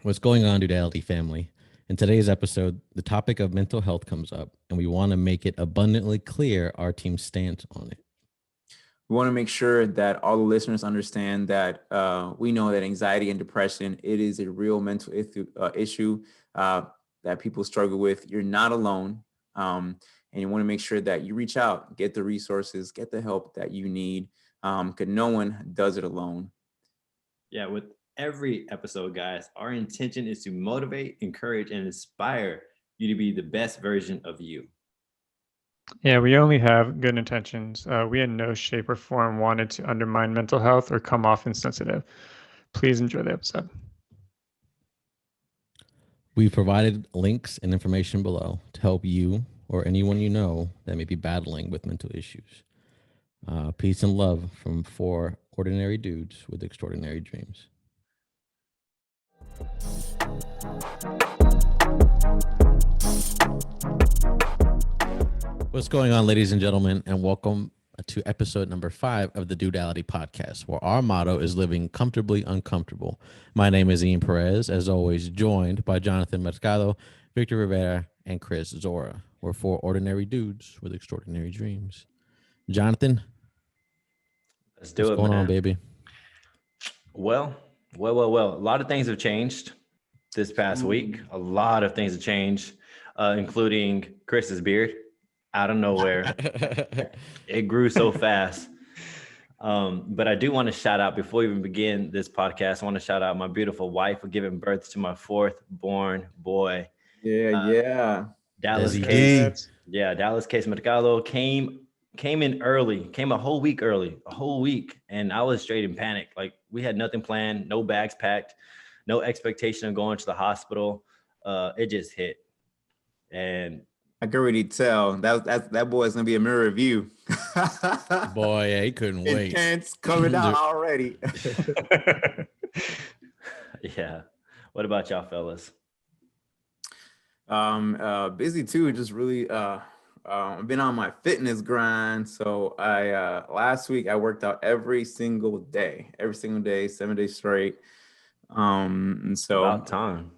What's going on, Dudeality family? In today's episode, the topic of mental health comes up, and we want to make it abundantly clear our team's stance on it. We want to make sure that all the listeners understand that we know that anxiety and depression, it is a real mental issue that people struggle with. You're not alone. And you want to make sure that you reach out, get the resources, get the help that you need, because no one does it alone. Yeah, with every episode, guys, our intention is to motivate, encourage, and inspire you to be the best version of you. Yeah, we only have good intentions. We in no shape or form wanted to undermine mental health or come off insensitive. Please enjoy the episode. We've provided links and information below to help you or anyone you know that may be battling with mental issues. Peace and love from 4 ordinary dudes with extraordinary dreams. What's going on, ladies and gentlemen, and welcome to episode number 5 of the Dudeality podcast, where our motto is living comfortably uncomfortable. My name is Ian Perez, as always, joined by Jonathan Mercado, Victor Rivera, and Chris Zora. We're 4 ordinary dudes with extraordinary dreams. Jonathan, Let's do what's it, going man. on, baby? Well. A lot of things have changed this past week. A lot of things have changed, including Chris's beard out of nowhere. It grew so fast. But I do want to shout out, before we even begin this podcast, I want to shout out my beautiful wife for giving birth to my 4th born boy. Yeah. Dallas Desi Case. Yeah, Dallas Case Mercado came in early, came a whole week early, and I was straight in panic. Like, we had nothing planned, no bags packed, no expectation of going to the hospital. It just hit, and I can already tell that boy's gonna be a mirror of you. Boy, yeah, he couldn't wait. Intense coming out already. yeah. What about y'all fellas? Busy too. Just really I've been on my fitness grind. So I last week I worked out every single day, 7 days straight. And so About time.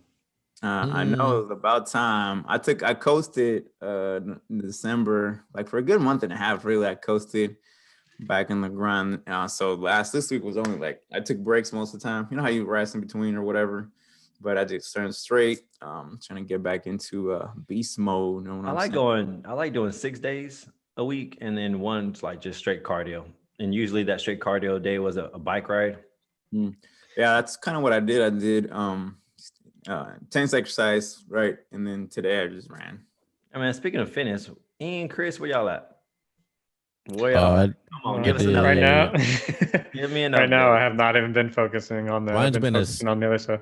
I know it was about time. I coasted in December, like for a good month and a half, really. I coasted back in the grind. So this week was only like, I took breaks most of the time. You know how you rest in between or whatever. But I just turned straight, trying to get back into beast mode. You know I like doing 6 days a week, and then one's like just straight cardio. And usually that straight cardio day was a bike ride. Yeah, that's kind of what I did. I did intense exercise, right? And then today I just ran. I mean, speaking of fitness, Ian, Chris, where y'all at? Where y'all at? Come on, give us an right update. now. Give me an right update. now, I have not even been focusing on that. Mine's I've been been focusing on the other stuff.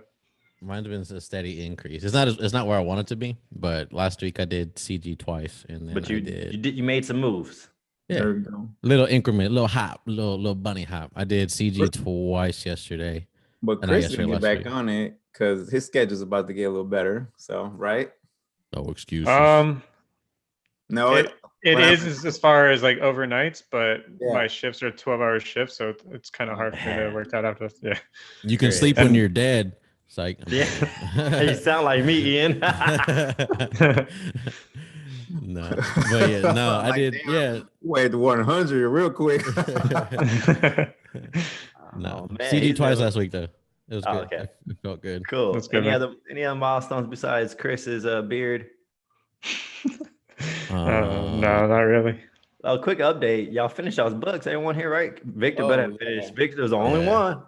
Mine's been a steady increase. It's not where I want it to be, but last week I did CG twice, and then But you made some moves. Yeah, There we go. little increment, little hop, little bunny hop. I did CG twice yesterday. But And Chris yesterday, didn't get last back week. on it because his schedule's about to get a little better. So, right? No excuses. No, It is as far as like overnights, but Yeah. my shifts are 12-hour shifts, so it's kind of hard for me to work that out. Yeah. You can sleep when you're dead. It's like, Yeah. You sound like me, Ian. No, but yeah, no, I Like, did. damn. Yeah, wait to 100 real quick. no, Oh, man, CG he's twice never- last week though. It was Oh, good. okay. It felt good. Cool. That's good, Any man. other milestones besides Chris's beard? No, not really. A quick update. Y'all finished y'all's books. Everyone here, right? Victor better have finished. Victor was the only Yeah. one.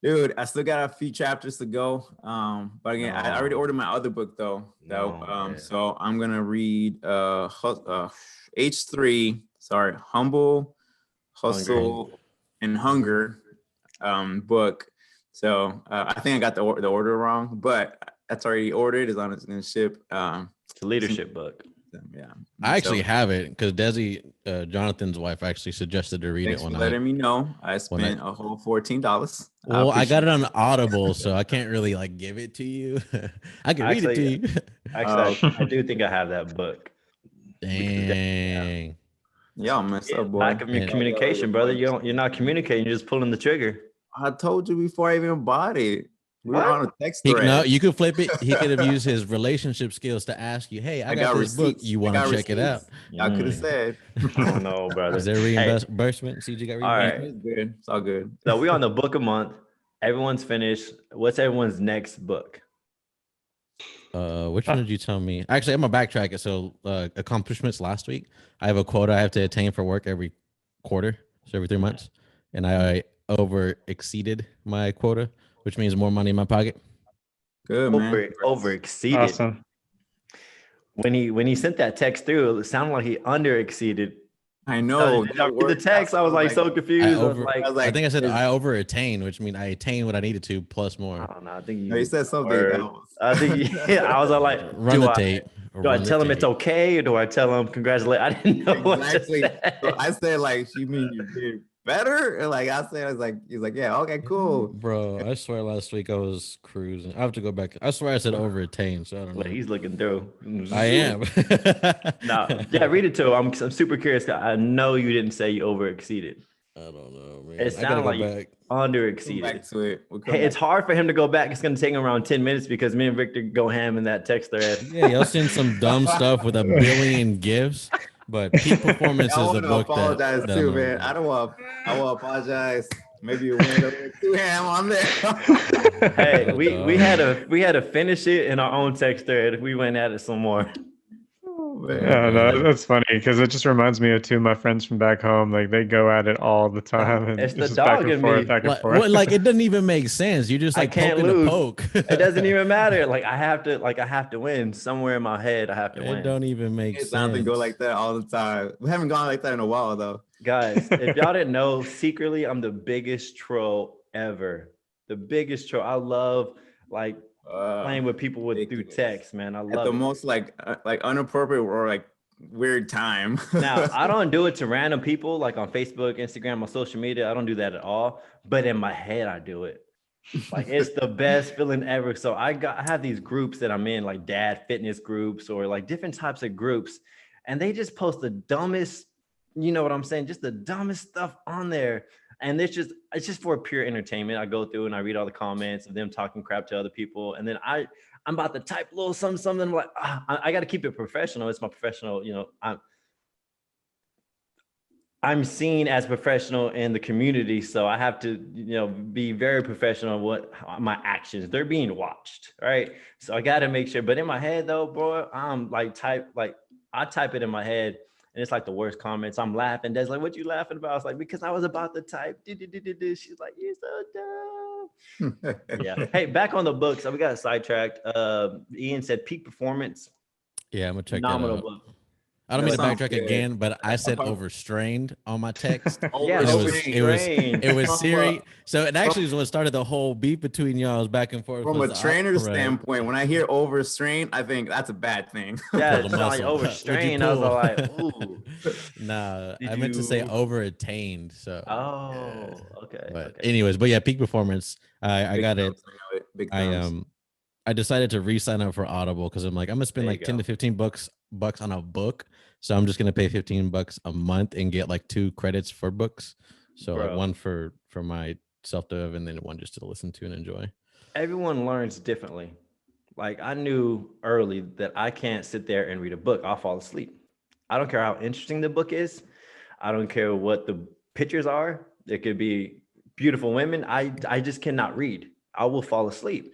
Dude, I still got a few chapters to go. But again, I already No. ordered my other book though. No, man. So I'm gonna read H3, Humble, Hustle, and Hunger book. So I think I got the order wrong, but that's already ordered. It's on its gonna ship. It's a leadership book. Yeah. I actually have it because Desi, Jonathan's wife, actually suggested to read Thanks it for when letting me know. I spent a whole $14. Well, I got it on Audible, so I can't really like give it to you. I can read it to you. Actually, I do think I have that book. Dang. Y'all messed up, boy. Lack of your communication, brother. You're not communicating. You're just pulling the trigger. I told you before I even bought it. We were on a text No, thread. you could flip it. He could have used his relationship skills to ask you, "Hey, I got this book. receipts. You I want got to check it out? receipts. I could have Mm. said. I don't know, brother. Is there Hey, reimbursement? CG got all right. reimbursement? It's good. It's all good. So we on the book a month. Everyone's finished. What's everyone's next book? Which one did you tell me? Actually, I'm gonna backtrack it. So, accomplishments last week. I have a quota I have to attain for work every quarter, so every 3 months, and I over exceeded my quota, which means more money in my pocket. Good, man. Over exceeded. Awesome. When he sent that text through, it sounded like he under exceeded. I know. Did I read the text? I was like so confused. I think I said I over attained, which means I attained what I needed to plus more. I don't know. I think No, you said something else. I think I was like, Run the tape. Do I tell him it's okay, or do I tell him congratulate? I didn't know Exactly. what to say. So I said, like, she mean you did better? And like I said, I was like, he's like, yeah, okay, cool. Bro, I swear last week I was cruising. I have to go back. I swear I said over attained, so I don't know. Like, he's looking through. I am. No, yeah, read it to him. I'm super curious. I know you didn't say you over exceeded. I don't know, man. It sounded like you under Come exceeded. back to it. Hey, it's hard for him to go back. It's going to take him around 10 minutes because me and Victor go ham in that text thread. Yeah, y'all seen some dumb stuff with a billion gifts, but peak performance is the book apologize that too, man. I want to apologize. Maybe you went a little too ham on there. Hey, we had to finish it in our own text thread. We went at it some more. Yeah, that's funny because it just reminds me of two of my friends from back home. Like they go at it all the time, and It's the just dog back and in forth, me. back and like, forth. well, like it doesn't even make sense. You just I like can't poking lose. to poke. It doesn't even matter. Like I have to win somewhere in my head. I have to win. It don't even make It's sense. not to go like that all the time. We haven't gone like that in a while though. Guys, if y'all didn't know, secretly I'm the biggest troll ever. The biggest troll. I love like playing with people through ridiculous. text, man. I At love the it. most like inappropriate or like weird time. Now, I don't do it to random people like on Facebook, Instagram, on social media. I don't do that at all. But in my head, I do it. Like it's the best feeling ever. So I have these groups that I'm in, like dad fitness groups or like different types of groups, and they just post the dumbest, you know what I'm saying? Just the dumbest stuff on there. And it's just for pure entertainment. I go through and I read all the comments of them talking crap to other people, and then I'm about to type a little something. I'm like, I got to keep it professional. It's my professional, you know. I'm seen as professional in the community, so I have to, you know, be very professional. What my actions, they're being watched, right? So I got to make sure. But in my head, though, bro, I'm I type it in my head, and it's like the worst comments. I'm laughing. Dad's like, "What you laughing about?" I was like, "Because I was about to type." She's like, "You're so dumb." Yeah. Hey, back on the book. So we got sidetracked. Ian said peak performance. Yeah, I'm gonna check that Phenomenal out. book. I don't mean to Sounds backtrack good. again, but I said overstrained on my text. Yeah, And overstrained. it was Siri. So it actually is what started the whole beef between y'all back and forth. From was a the trainer's correct. standpoint, when I hear overstrained, I think that's a bad thing. Yeah, Pull it's the not like muscle. overstrained. I was What'd like, you ooh. Nah, Did I meant to say you- over attained. So Oh, okay. but Okay. anyways, but yeah, peak performance. I Big got it. thumbs, I know it. Big I thumbs. I decided to re-sign up for Audible because I'm like, I'm gonna spend There like you 10 go. to 15 bucks on a book. So I'm just gonna pay 15 bucks a month and get like 2 credits for books. So like Bro. one for my self-dev and then one just to listen to and enjoy. Everyone learns differently. Like I knew early that I can't sit there and read a book. I'll fall asleep. I don't care how interesting the book is. I don't care what the pictures are. It could be beautiful women. I just cannot read. I will fall asleep.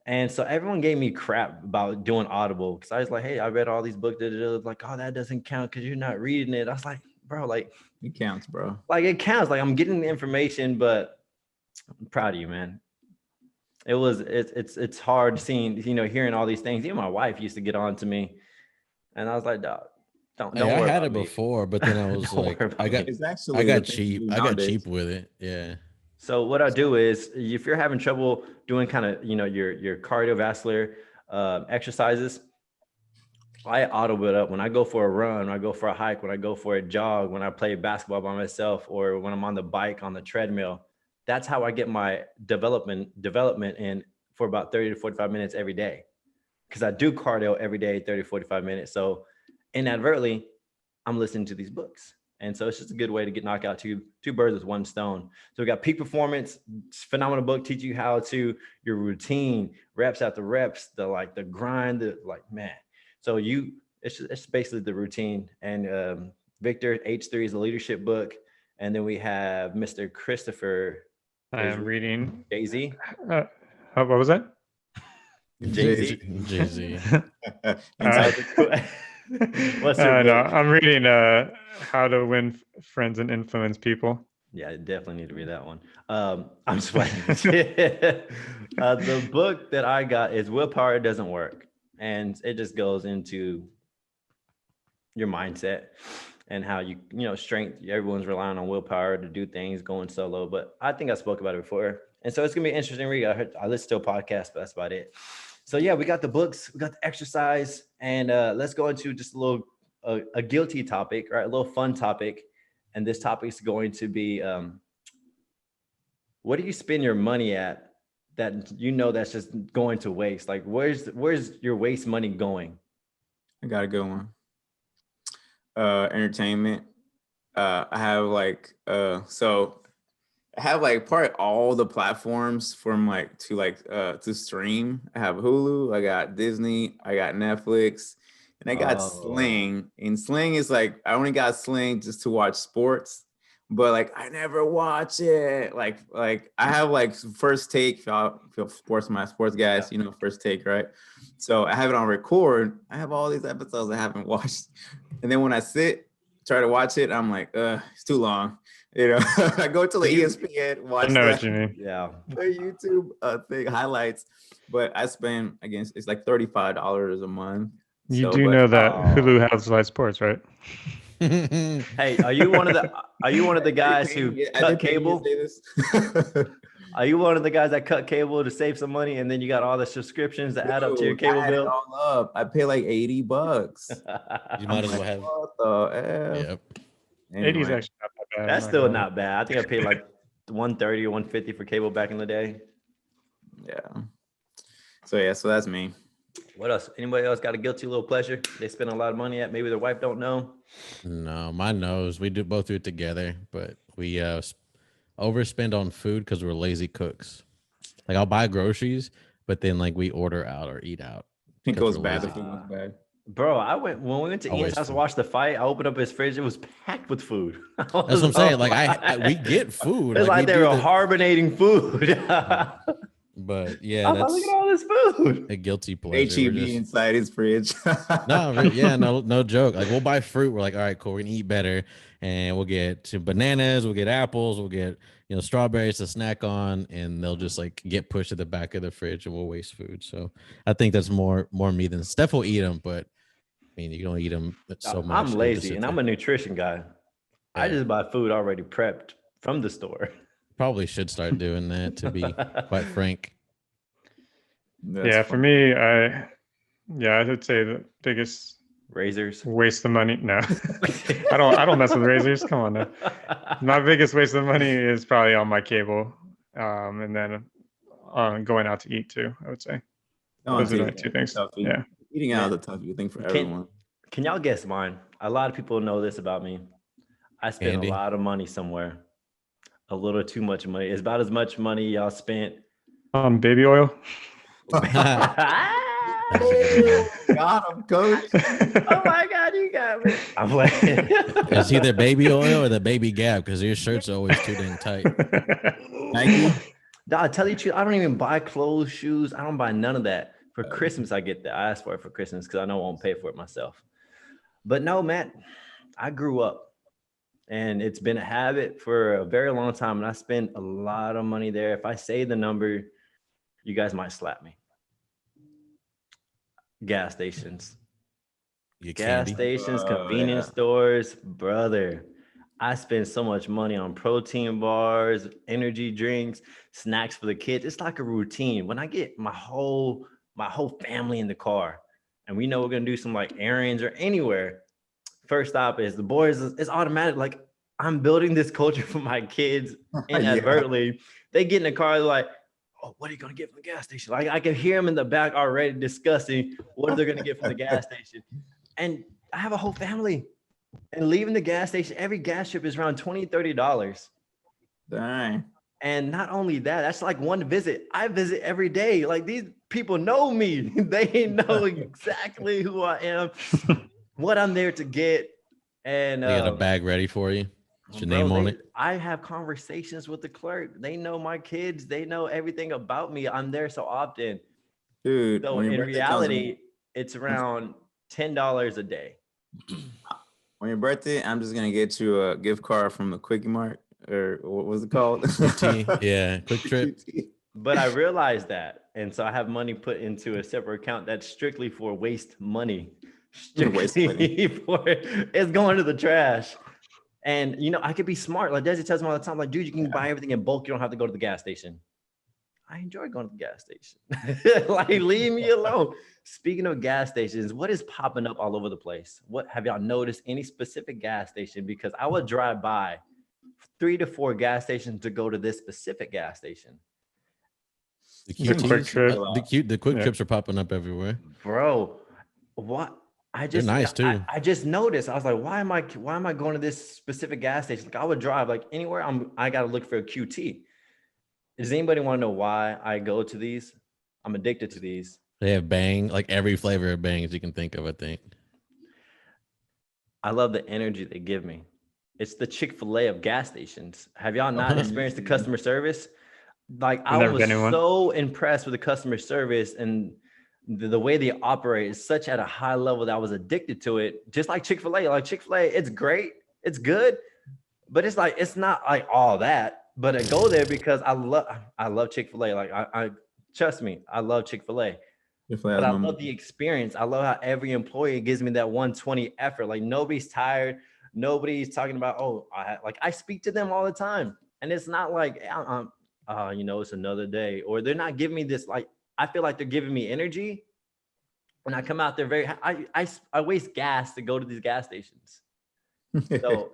And so everyone gave me crap about doing Audible because I was like, hey, I read all these books. Like, oh, that doesn't count because you're not reading it. I was like, bro, like It counts, bro. it counts. Like I'm getting the information, but I'm proud of you, man. It's hard seeing, you know, hearing all these things. Even my wife used to get on to me, and I was like, dog, don't Hey, worry I had about it me. before, but then I was Don't like, worry about I got me. It's actually I got the thing to cheap. do I got nowadays. cheap with it. Yeah. So what I do is, if you're having trouble doing kind of, you know, your cardiovascular exercises, I audible it up when I go for a run, when I go for a hike, when I go for a jog, when I play basketball by myself, or when I'm on the bike on the treadmill. That's how I get my development in for about 30 to 45 minutes every day. Because I do cardio every day, 30, 45 minutes. So inadvertently, I'm listening to these books. And so it's just a good way to knock out two birds with one stone. So we got Peak Performance, phenomenal book, teach you how to your routine, reps after reps, the grind, man. So it's basically the routine. And Victor H3 is the leadership book. And then we have Mr. Christopher. I am reading Jay-Z. What was that? Jay-Z. Jay-Z. What's your book? No, I'm reading How to Win Friends and Influence People. Yeah, I definitely need to read that one. I'm sweating. The book that I got is Willpower Doesn't Work. And it just goes into your mindset and how strength. Everyone's relying on willpower to do things, going solo. But I think I spoke about it before. And so it's going to be an interesting read. I listened to a podcast, but that's about it. So yeah, we got the books, we got the exercise, and let's go into just a guilty topic, right? A little fun topic. And this topic is going to be, what do you spend your money at that that's just going to waste? Like, where's your waste money going? I got a good one. Entertainment. I have probably all the platforms to stream. I have Hulu, I got Disney, I got Netflix, and I got Sling. And Sling is I only got Sling just to watch sports, but I never watch it. I have First Take. Sports guys, Yeah. First Take, right? So I have it on record. I have all these episodes I haven't watched, and then when I try to watch it, I'm like, it's too long. I go to the ESPN, watch I know what you mean. Yeah. the YouTube thing highlights, but I spend it's like $35 a month. You So, do but- know that Hulu has live sports, right? Hey, are you one of the guys who cut cable? Are you one of the guys that cut cable to save some money, and then you got all the subscriptions that add up to your Dude, I cable add it bill? all up. I pay like $80. You might as well have. What the F? Yep. 80 is Anyway, actually not that bad. That's I'm still gonna lie. not bad. I think I paid like $130 or $150 for cable back in the day. yeah. So that's me. What else? Anybody else got a guilty little pleasure they spend a lot of money at? Maybe their wife don't know. No, mine knows. We both do it together, but we overspend on food because we're lazy cooks. I'll buy groceries, but then we order out or eat out. It Because goes we're bad. lazy. The food goes bad. Bro, when we went to Ian's Always house to food. watch the fight, I opened up his fridge. It was packed with food. That's what I'm saying. We get food. It's like we they do were hibernating food. But yeah, I'm like, that's look at all this food. a guilty pleasure. We're HEB just- inside his fridge. no joke. We'll buy fruit. We're like, all right, cool. We're gonna eat better, and we'll get some bananas. We'll get apples. We'll get strawberries to snack on, and they'll just get pushed to the back of the fridge, and we'll waste food. So I think that's more me than Steph will eat them, but I mean you don't eat them so much. I'm lazy and I'm a nutrition guy. I Yeah. just buy food already prepped from the store. Probably should start doing that, to be quite frank. Yeah, for me, I would say the biggest Razors. waste of money. No, I don't mess with razors. Come on now. My biggest waste of money is probably on my cable, and then going out to eat too. I would say those are the two things. Yeah. Eating out is a tough thing for everyone. Can y'all guess mine? A lot of people know this about me. I spend Candy. a lot of money somewhere. A little too much money. It's about as much money y'all spent. Baby oil. Got him, coach. Oh my God, you got me. I'm like, It's either baby oil or the baby gap because your shirts are always too dang tight. Nike. I tell you, the truth, I don't even buy clothes, shoes. I don't buy none of that. For Christmas, I get that. I ask for it for Christmas because I know I won't pay for it myself. But no, Matt, I grew up and it's been a habit for a very long time. And I spend a lot of money there. If I say the number, you guys might slap me. Gas stations. You Gas candy. stations, Oh, convenience yeah. stores, brother. I spend so much money on protein bars, energy drinks, snacks for the kids. It's like a routine. When I get my whole family in the car and we know we're gonna do some errands or anywhere, first stop is the boys. It's automatic. I'm building this culture for my kids inadvertently. They get in the car, they're like, oh, what are you gonna get from the gas station? I can hear them in the back already discussing what they're gonna get from the gas station. And I have a whole family. And leaving the gas station, every gas trip is around $20, $30. Dang. And not only that, that's like one visit. I visit every day. Like these people know me. They know exactly who I am, what I'm there to get. And They got a bag ready for you. It's your bro, name on it. I have conversations with the clerk. They know my kids. They know everything about me. I'm there so often. Dude, So when your in birthday comes, reality, it's around $10 a day. when your birthday, I'm just gonna get you a gift card from the Quickie Mart, or what was it called? Yeah, Quick Trip. But I realized that. And so I have money put into a separate account that's strictly for waste money. Waste money. It's going to the trash. And you know, I could be smart. Like Desi tells me all the time, like, dude, you can buy everything in bulk. You don't have to go to the gas station. I enjoy going to the gas station. Like, leave me alone. Speaking of gas stations, what is popping up all over the place? What have y'all noticed? Any specific gas station? Because I would drive by 3 to 4 gas stations to go to this specific gas station. The The Quick QTs, Trip. the quick Yeah. trips are popping up everywhere. Bro, what? They're nice too. I just noticed. I was like, why am I going to this specific gas station? Like, I would drive like anywhere. I got to look for a QT. Does anybody want to know why I go to these? I'm addicted to these. They have Bang, like every flavor of Bangs you can think of, I think. I love the energy they give me. It's the Chick-fil-A of gas stations. Have y'all not experienced the customer service? Like, I Never was been in one. so impressed with the customer service and the way they operate is such at a high level that I was addicted to it. Just like Chick-fil-A. Like Chick-fil-A, it's great, it's good, but it's like it's not like all that. But I go there because I love Chick-fil-A. Like I trust me, I love Chick-fil-A. But I love the experience. I love how every employee gives me that 120 effort. Like nobody's tired. Nobody's talking about, oh, I speak to them all the time. And it's not like, you know, it's another day. Or they're not giving me this, like, I feel like they're giving me energy. When I come out there, I waste gas to go to these gas stations. So,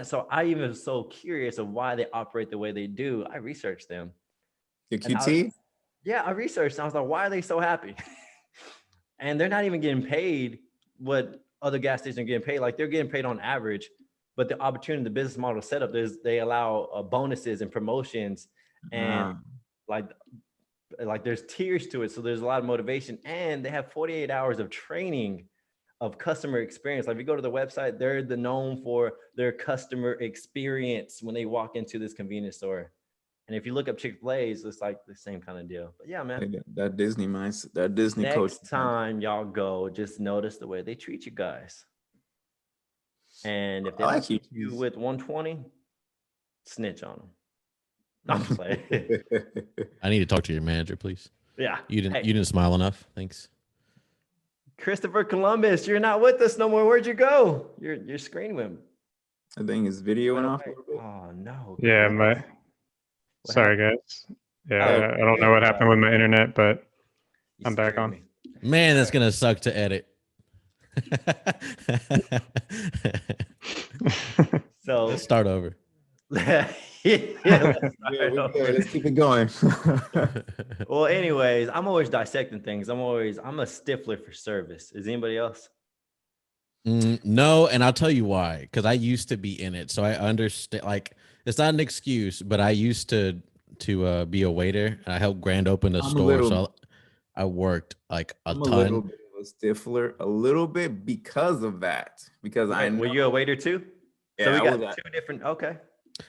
so I even so curious of why they operate the way they do. I researched them. The QT? Yeah, I researched. I was like, why are they so happy? And they're not even getting paid what other gas stations are getting paid. Like they're getting paid on average, but the opportunity, the business model setup is they allow bonuses and promotions, and like there's tiers to it. So there's a lot of motivation, and they have 48 hours of training of customer experience. Like if you go to the website, they're known for their customer experience when they walk into this convenience store. And if you look up Chick-fil-A's, it's like the same kind of deal. But yeah, man. That Disney mindset, that Disney coach. Next time y'all go, just notice the way they treat you guys. And if they don't treat you with 120, snitch on them. I'm playing. I need to talk to your manager, please. Yeah. You didn't smile enough. Thanks. Christopher Columbus, you're not with us no more. Where'd you go? Your screen went. I think his video went off a little bit. Oh no. Yeah, sorry guys. Yeah, I don't know what happened with my internet, but I'm back on. Man, that's gonna suck to edit. So let's start over. Let's keep it going. Well, anyways, I'm always dissecting things. I'm a stickler for service. Is anybody else? No, and I'll tell you why. Because I used to be in it, so I understand. Like, it's not an excuse, but I used to be a waiter, and I helped grand open a store. So I worked like a ton. A little bit of a stiffler, a little bit because of that. Because were you a waiter too? Yeah, so we got two different. Okay.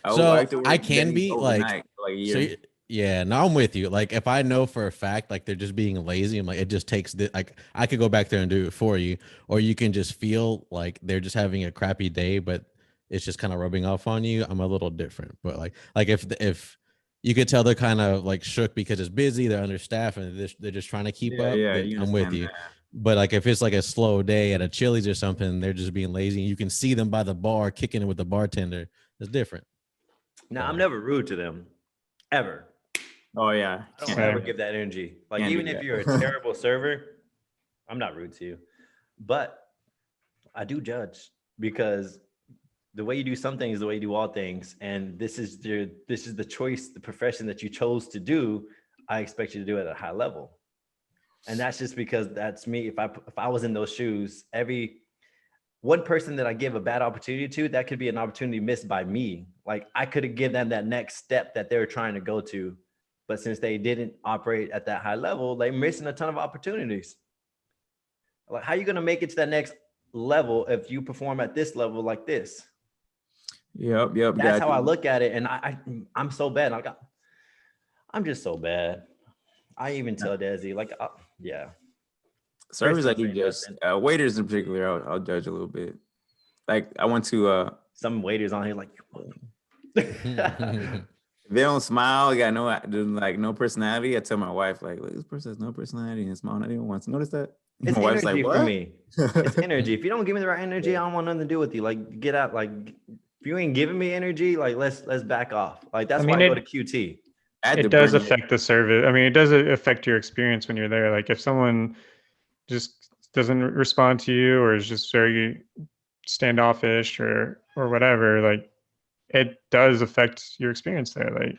I can be like a year. So, yeah, no, I'm with you. Like if I know for a fact, like they're just being lazy, I'm like, it just takes like I could go back there and do it for you, or you can just feel like they're just having a crappy day, but it's just kind of rubbing off on you. I'm a little different, but like if you could tell they're kind of like shook because it's busy, they're understaffed, and they're just trying to keep up. Yeah, I'm with you. But like if it's like a slow day at a Chili's or something, they're just being lazy, and you can see them by the bar kicking it with the bartender. It's different. Now, I'm never rude to them, ever. Oh, yeah. I don't ever give that energy. Like, even if you're a terrible server, I'm not rude to you. But I do judge because the way you do some things is the way you do all things. And this is the choice, the profession that you chose to do. I expect you to do it at a high level. And that's just because that's me. If I was in those shoes, one person that I give a bad opportunity to, that could be an opportunity missed by me. Like I could have given them that next step that they were trying to go to. But since they didn't operate at that high level, they're missing a ton of opportunities. Like, how are you going to make it to that next level if you perform at this level like this? Yep. That's how I look at it. And I'm so bad. I'm just so bad. I even tell Desi, like, yeah. Servers I do judge. Waiters in particular, I'll judge a little bit. Like I went to some waiters on here like, they don't smile, got no personality. I tell my wife, like, look, this person has no personality and smile not even once. Notice that? It's my wife's energy like, for me. It's energy. If you don't give me the right energy, I don't want nothing to do with you. Like, get out. Like, if you ain't giving me energy, like, let's back off. Like, that's why I go to QT. It does affect the service. I mean, it does affect your experience when you're there. Like, if someone just doesn't respond to you or is just very standoffish or whatever, like, it does affect your experience there. Like,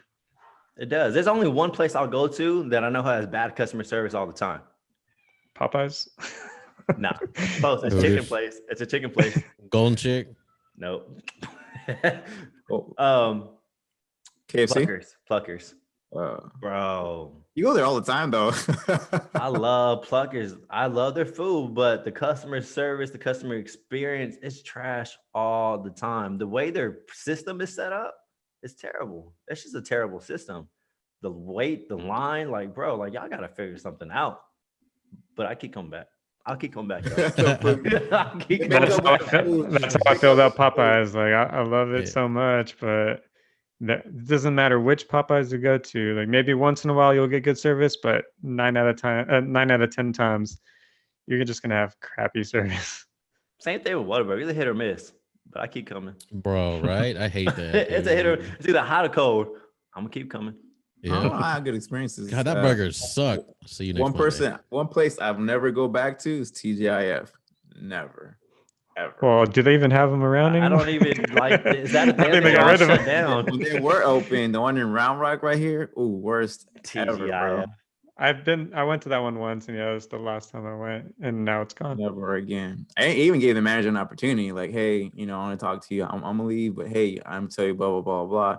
it does. There's only one place I'll go to that I know has bad customer service all the time. Popeyes? Nah, close. It's chicken place. It's a chicken place. Golden Chick? Nope. KFC? Pluckers. Bro, you go there all the time though. I love Pluckers. I love their food, but the customer service, the customer experience, it's trash all the time. The way their system is set up is terrible. It's just a terrible system. The wait, the line, like, bro, like, y'all gotta figure something out. But I keep coming back. I'll keep coming back. That's how I feel about Popeyes. Like, I love it so much, but it doesn't matter which Popeyes you go to. Like, maybe once in a while you'll get good service, but 9 out of 10 times you're just gonna have crappy service. Same thing with Whataburger. It's a hit or miss, but I keep coming. Bro, right? I hate that. It's a hit or it's either hot or cold. I'm gonna keep coming. Yeah, I have good experiences. God, that burger suck. See you next one place I've never go back to is TGIF. Never. Ever. Well, do they even have them around anymore? I don't even like. Is that a thing? They got rid of them down. When they were open, the one in Round Rock right here. Ooh, worst ever, bro. I went to that one once, and yeah, it was the last time I went, and now it's gone. Never again. I even gave the manager an opportunity, like, hey, I want to talk to you. I'm gonna leave, but hey, I'm tell you blah blah blah blah.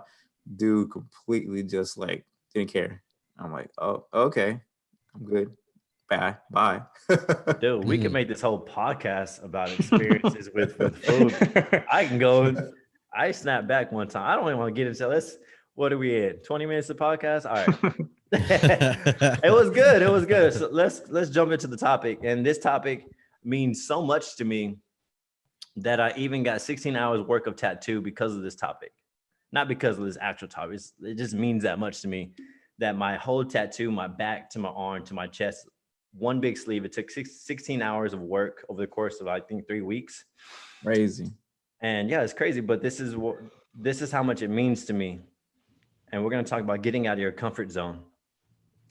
Dude, completely just like didn't care. I'm like, oh, okay, I'm good. Bye. Dude, we could make this whole podcast about experiences with food. I can go. I snapped back one time. I don't even want to get into what are we at? 20 minutes of podcast? All right. It was good. So let's jump into the topic. And this topic means so much to me that I even got 16 hours work of tattoo because of this topic. Not because of this actual topic. It just means that much to me that my whole tattoo, my back to my arm to my chest, one big sleeve, it took 16 hours of work over the course of, I think, 3 weeks. Crazy. And yeah, it's crazy, but this is how much it means to me. And we're going to talk about getting out of your comfort zone.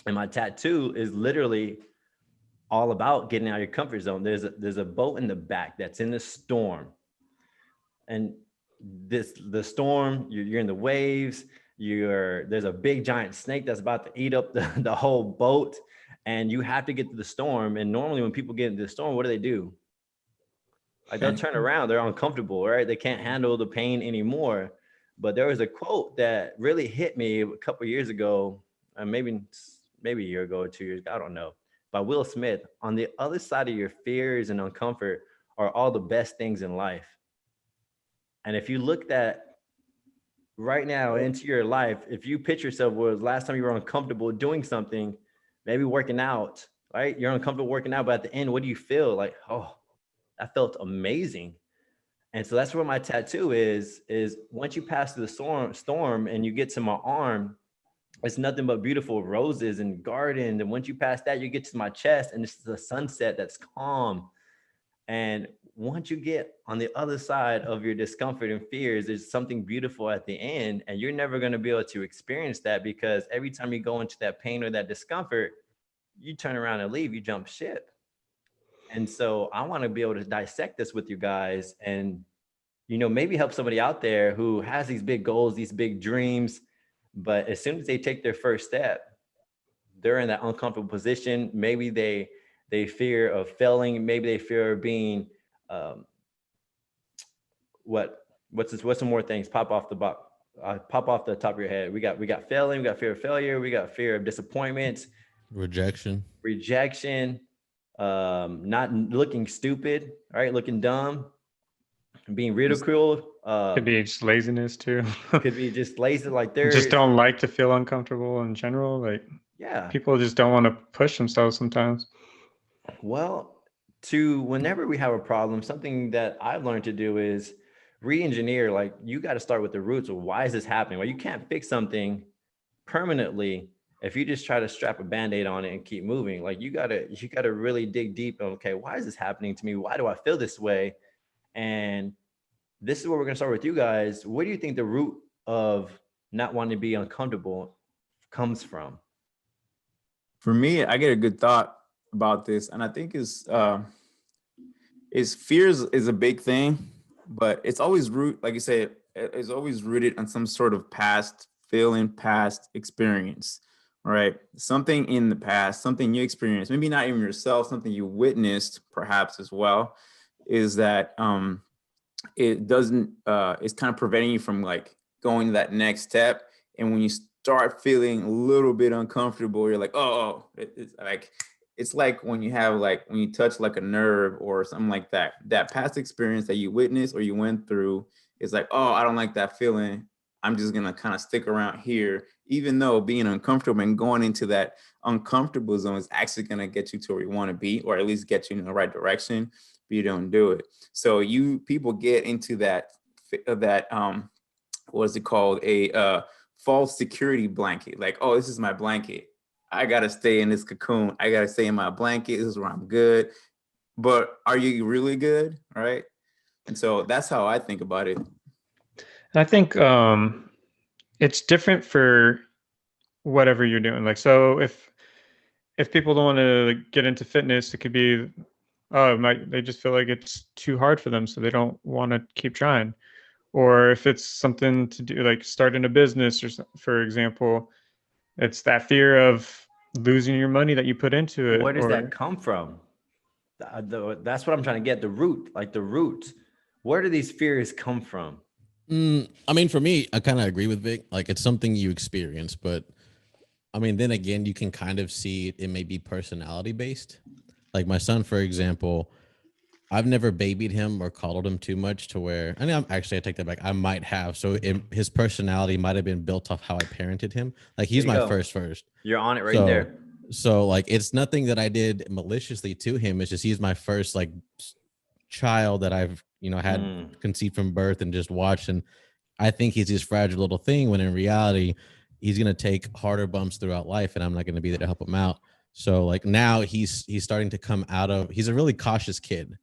And my tattoo is literally all about getting out of your comfort zone. There's a boat in the back that's in the storm. And the storm, you're in the waves, there's a big giant snake that's about to eat up the whole boat, and you have to get to the storm. And normally when people get into the storm, what do? Like, they'll turn around, they're uncomfortable, right? They can't handle the pain anymore. But there was a quote that really hit me a couple of years ago, maybe a year ago or 2 years ago, I don't know, by Will Smith. On the other side of your fears and uncomfort are all the best things in life. And if you look that right now into your life, if you picture yourself was last time you were uncomfortable doing something, maybe working out, right? You're uncomfortable working out, but at the end, what do you feel? Like, oh, that felt amazing. And so that's where my tattoo is once you pass through the storm and you get to my arm, it's nothing but beautiful roses and garden. And once you pass that, you get to my chest and it's the sunset that's calm. And once you get on the other side of your discomfort and fears, there's something beautiful at the end. And you're never going to be able to experience that, because every time you go into that pain or that discomfort, you turn around and leave, you jump ship. And so I want to be able to dissect this with you guys and, maybe help somebody out there who has these big goals, these big dreams, but as soon as they take their first step, they're in that uncomfortable position. Maybe they fear of failing. Maybe they fear of being what's some more things pop off the top of your head? We got failing, we got fear of failure, we got fear of disappointment, Rejection. not looking stupid, right? Looking dumb, being ridiculed. Could be just laziness too. Could be just lazy. Like Just don't like to feel uncomfortable in general. Like yeah. people just don't want to push themselves sometimes. Well, whenever we have a problem, something that I've learned to do is re-engineer. Like you got to start with the roots of why is this happening? Well, you can't fix something permanently if you just try to strap a band-aid on it and keep moving. Like you gotta really dig deep. Okay, why is this happening to me? Why do I feel this way? And this is where we're gonna start with you guys. What do you think the root of not wanting to be uncomfortable comes from? For me, I get a good thought about this, and I think is fears is a big thing, but it's always like you said, it's always rooted on some sort of past feeling, past experience, right? Something in the past, something you experienced, maybe not even yourself, something you witnessed perhaps as well, is that it doesn't it's kind of preventing you from like going to that next step. And when you start feeling a little bit uncomfortable, you're like, it's like when you touch like a nerve or something like that, that past experience that you witnessed or you went through is like, oh, I don't like that feeling. I'm just going to kind of stick around here, even though being uncomfortable and going into that uncomfortable zone is actually going to get you to where you want to be, or at least get you in the right direction, but you don't do it. So people get into that what's it called? A false security blanket. Like, oh, this is my blanket. I got to stay in this cocoon. I got to stay in my blanket. This is where I'm good. But are you really good? Right. And so that's how I think about it. And I think it's different for whatever you're doing. Like, so if people don't want to get into fitness, it could be, they just feel like it's too hard for them, so they don't want to keep trying. Or if it's something to do, like starting a business, or for example, it's that fear of losing your money that you put into it. Where does that come from? That's what I'm trying to get. The root. Where do these fears come from? I mean, for me, I kind of agree with Vic. Like, it's something you experience, but I mean, then again, you can kind of see it may be personality based. Like my son, for example, I've never babied him or coddled him too much to where, I mean, I take that back. I might have. So his personality might have been built off how I parented him. Like he's my first. You're on it right there. So like, it's nothing that I did maliciously to him. It's just, he's my first like child that I've, had conceived from birth and just watched. And I think he's this fragile little thing when in reality, he's going to take harder bumps throughout life and I'm not going to be there to help him out. So like now he's starting to come out of, he's a really cautious kid.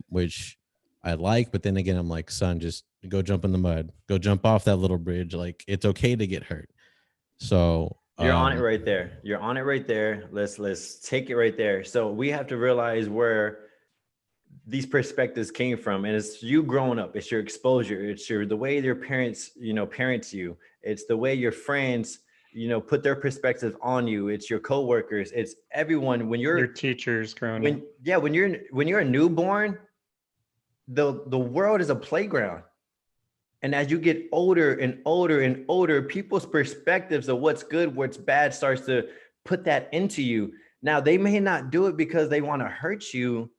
Which I like, but then again, I'm like, son, just go jump in the mud, go jump off that little bridge. Like it's okay to get hurt. So you're on it right there. You're on it right there. Let's take it right there. So we have to realize where these perspectives came from, and it's you growing up. It's your exposure. It's the way your parents, parents you. It's the way your friends, put their perspective on you. It's your coworkers. It's everyone. When your teachers growing up. When you're a newborn, the world is a playground. And as you get older and older and older, people's perspectives of what's good, what's bad starts to put that into you. Now, they may not do it because they want to hurt you,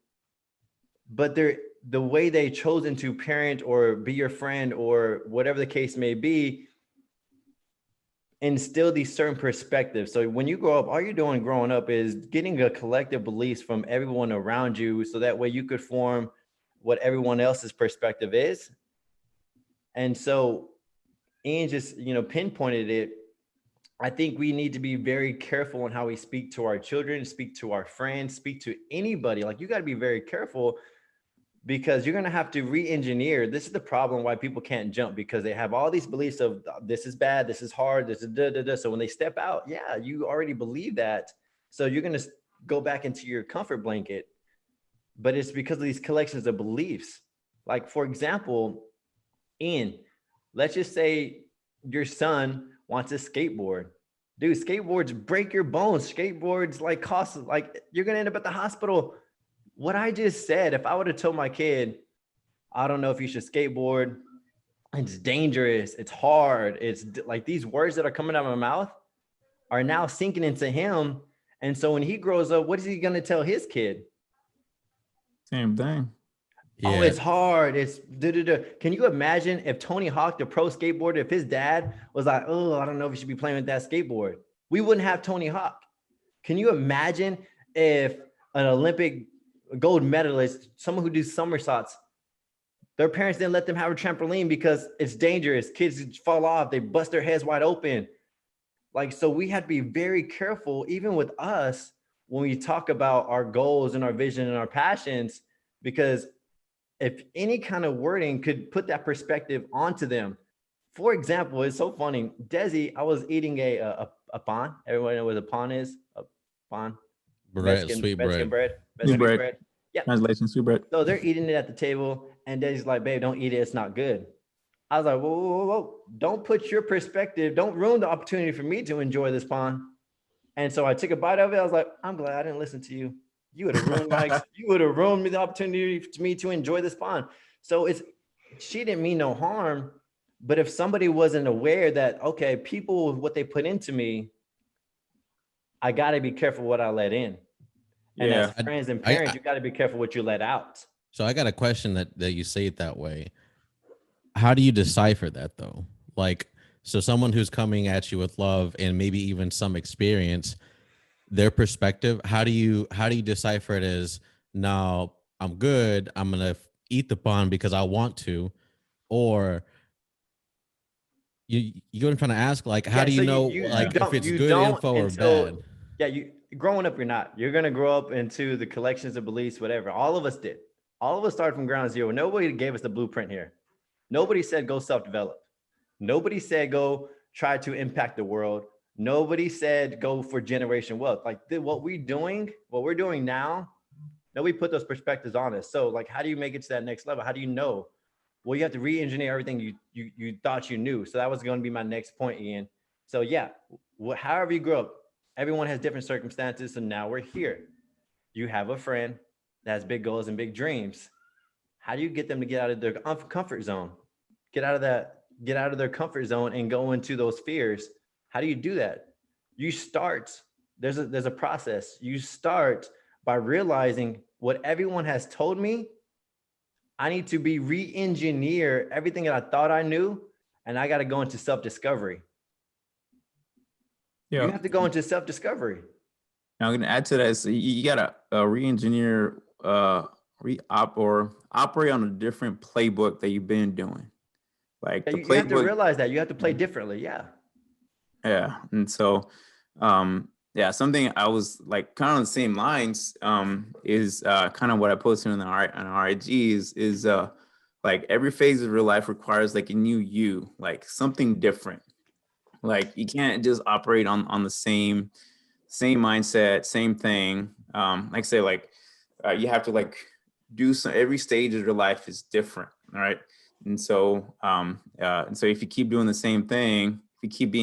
but the way they chosen to parent or be your friend or whatever the case may be, instill these certain perspectives. So when you grow up, all you're doing growing up is getting a collective beliefs from everyone around you. So that way you could form what everyone else's perspective is. And so Ian just, pinpointed it. I think we need to be very careful on how we speak to our children, speak to our friends, speak to anybody. Like you got to be very careful, because you're going to have to re-engineer. This is the problem why people can't jump, because they have all these beliefs of this is bad, this is hard, this is da. So when they step out, yeah, you already believe that. So you're going to go back into your comfort blanket, but it's because of these collections of beliefs. Like, for example, Ian, let's just say your son wants a skateboard. Dude, skateboards break your bones. Skateboards like cost, like you're going to end up at the hospital. What I just said, if I would have told my kid, I don't know if you should skateboard. It's dangerous. It's hard. It's like these words that are coming out of my mouth are now sinking into him. And so when he grows up, what is he going to tell his kid? Same thing. Yeah. Oh, it's hard. It's da-da-da. Can you imagine if Tony Hawk, the pro skateboarder, if his dad was like, oh, I don't know if you should be playing with that skateboard, we wouldn't have Tony Hawk. Can you imagine if an Olympic gold medalist, someone who does somersaults, their parents didn't let them have a trampoline because it's dangerous. Kids fall off, they bust their heads wide open. Like, so we have to be very careful, even with us, when we talk about our goals and our vision and our passions, because if any kind of wording could put that perspective onto them. For example, it's so funny. Desi, I was eating a pan. Everyone know what a pan is? A pan. Bread, sweet Mexican bread. Mexican bread. bread. Yeah. Translation, sweet bread. So they're eating it at the table, and Desi's like, babe, don't eat it. It's not good. I was like, whoa, whoa, whoa, whoa. Don't put your perspective. Don't ruin the opportunity for me to enjoy this pan. And so I took a bite of it. I was like, I'm glad I didn't listen to you. You would have ruined me the opportunity to me to enjoy this pan. So she didn't mean no harm, but if somebody wasn't aware that, okay, people, what they put into me, I got to be careful what I let in. And Yeah. as friends and parents, you got to be careful what you let out. So I got a question that you say it that way. How do you decipher that though? Like, so someone who's coming at you with love and maybe even some experience, their perspective, how do you decipher it as, no, I'm good, I'm gonna eat the bun because I want to, or you know what I'm trying to ask? Like, how do you know like if it's good info or bad? Yeah, you growing up, you're gonna grow up into the collections of beliefs, whatever. All of us did. All of us started from ground zero. Nobody gave us the blueprint here. Nobody said go self-develop. Nobody said go try to impact the world. Nobody said go for generation wealth. Like what we're doing now, nobody put those perspectives on us. So like, how do you make it to that next level? How do you know? Well, you have to re-engineer everything you thought you knew. So that was going to be my next point, Ian. So yeah, however you grow up, everyone has different circumstances. So now we're here. You have a friend that has big goals and big dreams. How do you get them to get out of their comfort zone? Get out of their comfort zone and go into those fears. How do you do that? You start, there's a process. You start by realizing what everyone has told me. I need to re-engineer everything that I thought I knew, and I got to go into self-discovery. Yeah. You have to go into self-discovery. Now I'm going to add to that. So you got to re-engineer, operate on a different playbook that you've been doing. Like you have to realize that you have to play differently. Yeah. Yeah. And so, something I was like kind of on the same lines, is kind of what I posted on our IGs is like every phase of your life requires like a new you, like something different. Like you can't just operate on the same mindset, same thing. Like I say, like you have to like do every stage of your life is different. All right. And so if you keep doing the same thing, if you keep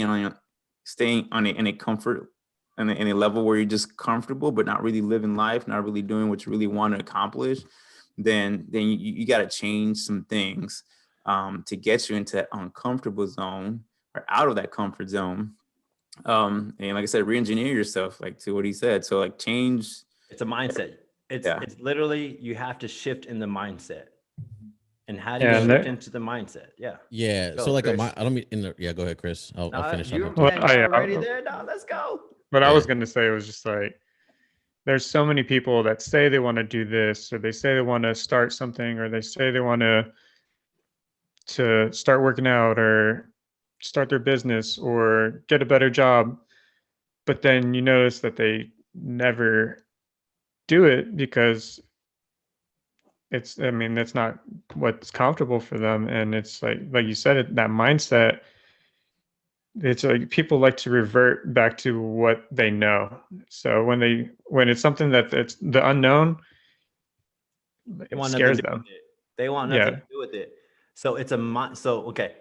staying in a comfort and in a level where you're just comfortable, but not really living life, not really doing what you really want to accomplish, then you got to change some things to get you into that uncomfortable zone or out of that comfort zone. And like I said, re-engineer yourself, like to what he said. So like change. It's a mindset. It's literally, you have to shift in the mindset. And how do you shift into the mindset? Yeah. Yeah. Go, so like, Chris. I don't mean, yeah, go ahead, Chris. I'll finish. You're already there. No, let's go. What I was going to say was just like, there's so many people that say they want to do this, or they say they want to start something, or they say they want to start working out or start their business or get a better job. But then you notice that they never do it because that's not what's comfortable for them. And it's like you said, that mindset, it's like people like to revert back to what they know. So when it's something that it's the unknown, it scares them. They want nothing to do with it. So it's okay.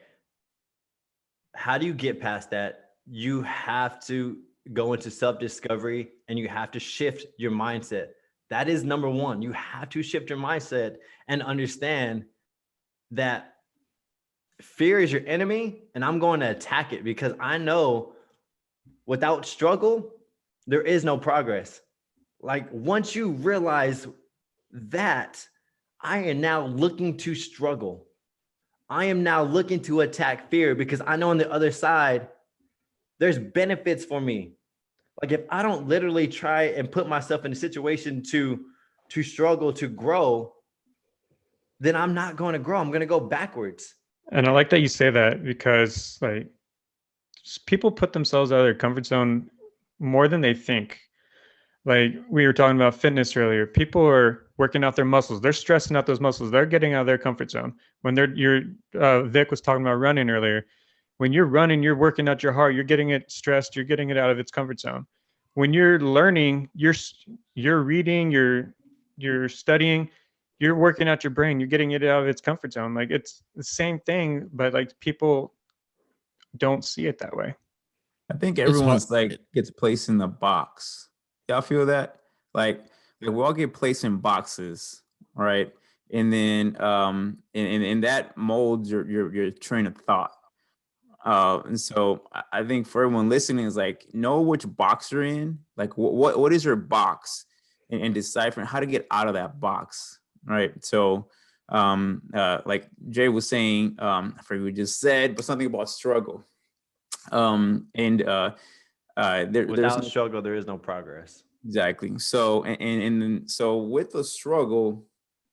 How do you get past that? You have to go into self-discovery and you have to shift your mindset. That is number one. You have to shift your mindset and understand that fear is your enemy, and I'm going to attack it because I know without struggle, there is no progress. Like once you realize that, I am now looking to struggle. I am now looking to attack fear because I know on the other side, there's benefits for me. Like if I don't literally try and put myself in a situation to struggle, to grow, then I'm not going to grow. I'm going to go backwards. And I like that you say that because like people put themselves out of their comfort zone more than they think. Like we were talking about fitness earlier. People are working out their muscles. They're stressing out those muscles. They're getting out of their comfort zone. When Vic was talking about running earlier. When you're running, you're working out your heart. You're getting it stressed. You're getting it out of its comfort zone. When you're learning, you're reading, you're studying, you're working out your brain. You're getting it out of its comfort zone. Like it's the same thing, but like people don't see it that way. I think It's everyone's hard. like gets placed in the box. Y'all feel that? Like we all get placed in boxes, right? And then in that molds your train of thought. And so I think for everyone listening is like know which box you're in. Like what is your box, and deciphering how to get out of that box, right? So like Jay was saying, I forget what we just said, but something about struggle. Without There's struggle, there is no progress. exactly. So and then so with the struggle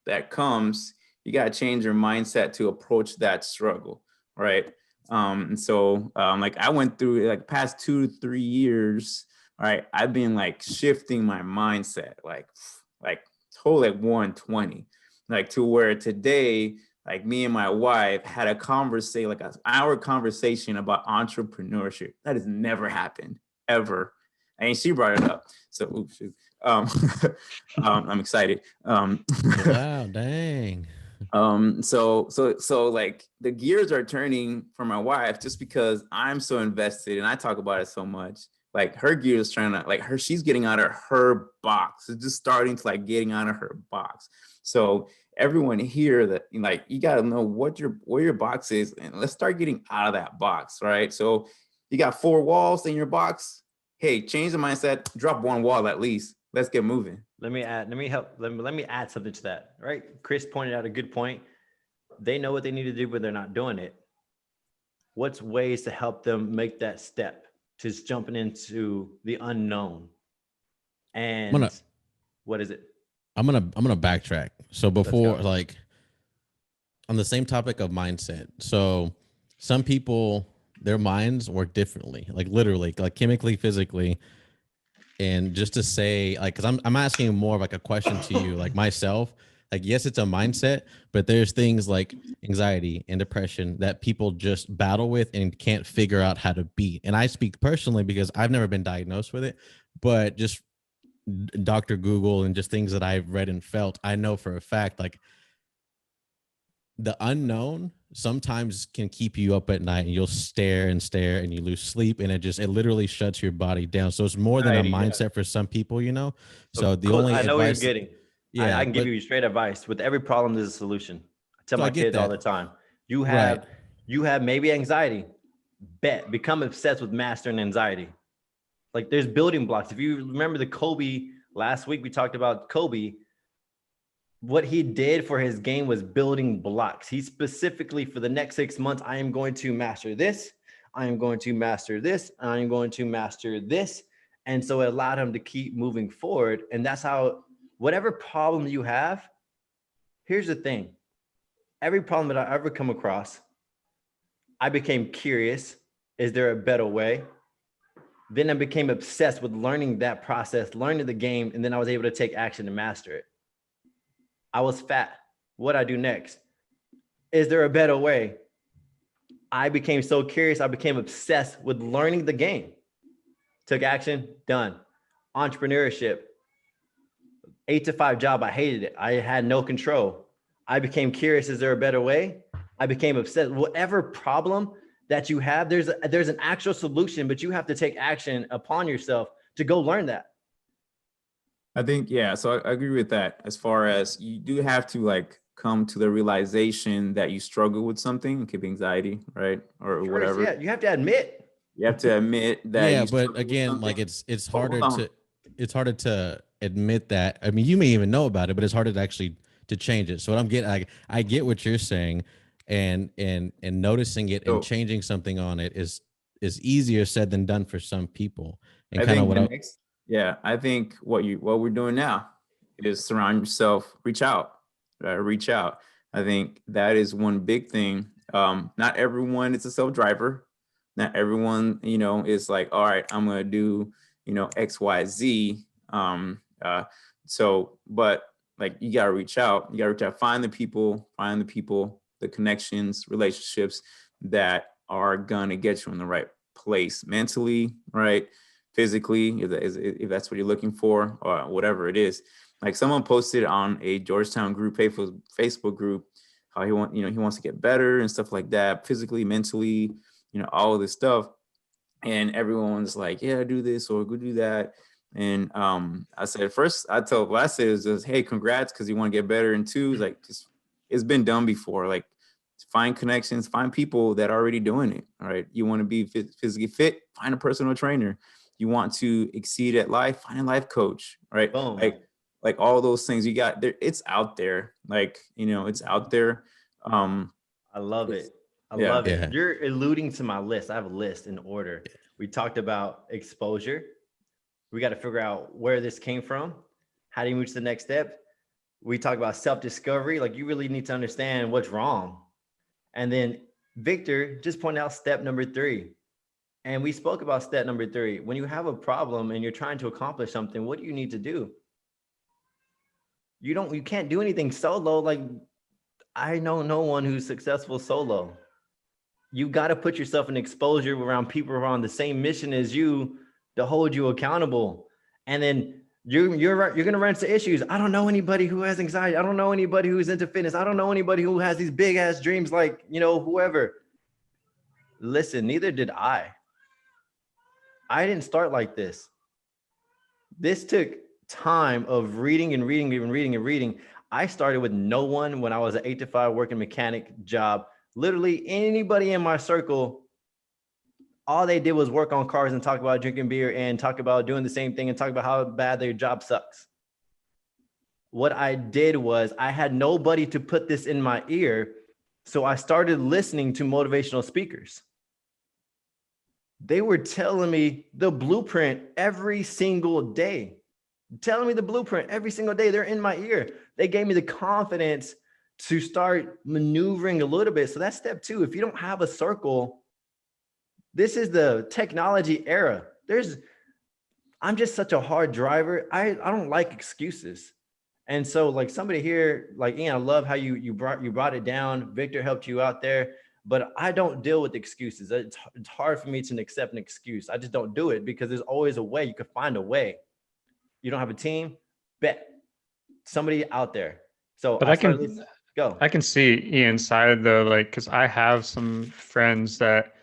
that comes, you got to change your mindset to approach that struggle, right? And so like I went through like past 2 to 3 years, all right, I've been like shifting my mindset like totally like 120, like to where today, like me and my wife had a conversation, like an hour conversation about entrepreneurship. That has never happened ever. And she brought it up. So, oops, shoot. I'm excited. Wow, dang. So like the gears are turning for my wife just because I'm so invested and I talk about it so much. Like her gears trying to like her, she's getting out of her box. It's just starting to like getting out of her box. So everyone here that like you got to know where your box is, and let's start getting out of that box, right? So you got 4 walls in your box. Hey, change the mindset, drop 1 wall at least. Let's get moving. Let me add something to that, right? Chris pointed out a good point. They know what they need to do, but they're not doing it. What's ways to help them make that step to jumping into the unknown? And what is it? I'm gonna backtrack. So before, like, on the same topic of mindset. So some people, their minds work differently, like literally, like chemically, physically. And just to say, like, because I'm asking more of like a question to you, like myself. Like, yes, it's a mindset, but there's things like anxiety and depression that people just battle with and can't figure out how to beat. And I speak personally because I've never been diagnosed with it, but just Dr. Google and just things that I've read and felt, I know for a fact, like the unknown sometimes can keep you up at night and you'll stare and you lose sleep, and it literally shuts your body down. So it's more than a mindset for some people, you know? So the only I know what you're advice, getting. yeah, I can give you straight advice. With every problem, there's a solution. I tell my kids all the time. You have maybe anxiety. Become obsessed with mastering anxiety. Like there's building blocks. If you remember the Kobe, last week we talked about Kobe. What he did for his game was building blocks. He specifically, for the next 6 months, I am going to master this. I am going to master this. I am going to master this. And so it allowed him to keep moving forward. And that's how, whatever problem you have, here's the thing. Every problem that I ever come across, I became curious. Is there a better way? Then I became obsessed with learning that process, learning the game, and then I was able to take action to master it. I was fat. What I do next? Is there a better way? I became so curious. I became obsessed with learning the game. Took action, done. Entrepreneurship, 8 to 5 job. I hated it. I had no control. I became curious. Is there a better way? I became obsessed. Whatever problem that you have, there's an actual solution, but you have to take action upon yourself to go learn that. I think, yeah, so I agree with that. As far as you do have to like come to the realization that you struggle with something. It could be anxiety, right, or First, whatever. yeah, you have to admit. You have to admit that. Yeah, you struggle but with again, like something. it's Hold harder on. to admit that. I mean, you may even know about it, but it's harder to actually to change it. So what I'm getting, I get what you're saying, and noticing it and So changing something on it is easier said than done for some people. And I kind of think what the I next, yeah, I think what we're doing now is surround yourself, reach out, reach out. I think that is one big thing. Not everyone is a self-driver. Not everyone, is like, all right, I'm gonna do, X, Y, Z. But like you gotta reach out. You gotta reach out, find the people, the connections, relationships that are gonna get you in the right place mentally, right? Physically, if that's what you're looking for, or whatever it is. Like someone posted on a Georgetown group, Facebook group, how he wants to get better and stuff like that, physically, mentally, all of this stuff. And everyone's like, yeah, do this or go do that. And I said, first, what I said is just, hey, congrats, because you want to get better. And two, is like, just, it's been done before. Like, find connections, find people that are already doing it. All right. You want to be physically fit, find a personal trainer. You want to exceed at life, find a life coach. Right. Boom. Like all those things you got there, it's out there. Like, it's out there. I love it. I Yeah. love it. Yeah. You're alluding to my list. I have a list in order. We talked about exposure. We got to figure out where this came from. How do you move to the next step? We talk about self-discovery. Like you really need to understand what's wrong. And then Victor just pointed out step number 3. And we spoke about step number 3. When you have a problem and you're trying to accomplish something, what do you need to do? You can't do anything solo. Like I know no one who's successful solo. You got to put yourself in exposure around people around the same mission as you to hold you accountable. And then you're going to run into issues. I don't know anybody who has anxiety. I don't know anybody who's into fitness. I don't know anybody who has these big ass dreams like, whoever. Listen, neither did I. I didn't start like this. This took time of reading and reading and reading and reading. I started with no one when I was an 8 to 5 working mechanic job. Literally anybody in my circle, all they did was work on cars and talk about drinking beer and talk about doing the same thing and talk about how bad their job sucks. What I did was I had nobody to put this in my ear. So I started listening to motivational speakers. They were telling me the blueprint every single day. Telling me the blueprint every single day. They're in my ear. They gave me the confidence to start maneuvering a little bit. So that's step 2. If you don't have a circle, this is the technology era. I'm just such a hard driver. I don't like excuses. And so like somebody here, like Ian, I love how you brought it down. Victor helped you out there, but I don't deal with excuses. It's hard for me to accept an excuse. I just don't do it because there's always a way. You can find a way. You don't have a team, bet somebody out there. So But I can go. I can see Ian's side though, like, because I have some friends that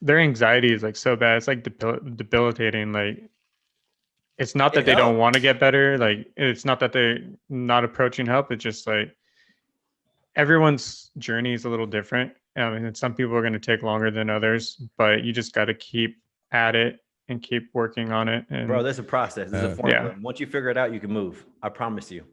their anxiety is like so bad, it's like debilitating. Like, it's not that they don't want to get better. Like, it's not that they're not approaching help. It's just like everyone's journey is a little different. I mean, some people are going to take longer than others, but you just got to keep at it and keep working on it. And bro, there's a process. There's a formula. Yeah. Once you figure it out, you can move. I promise you.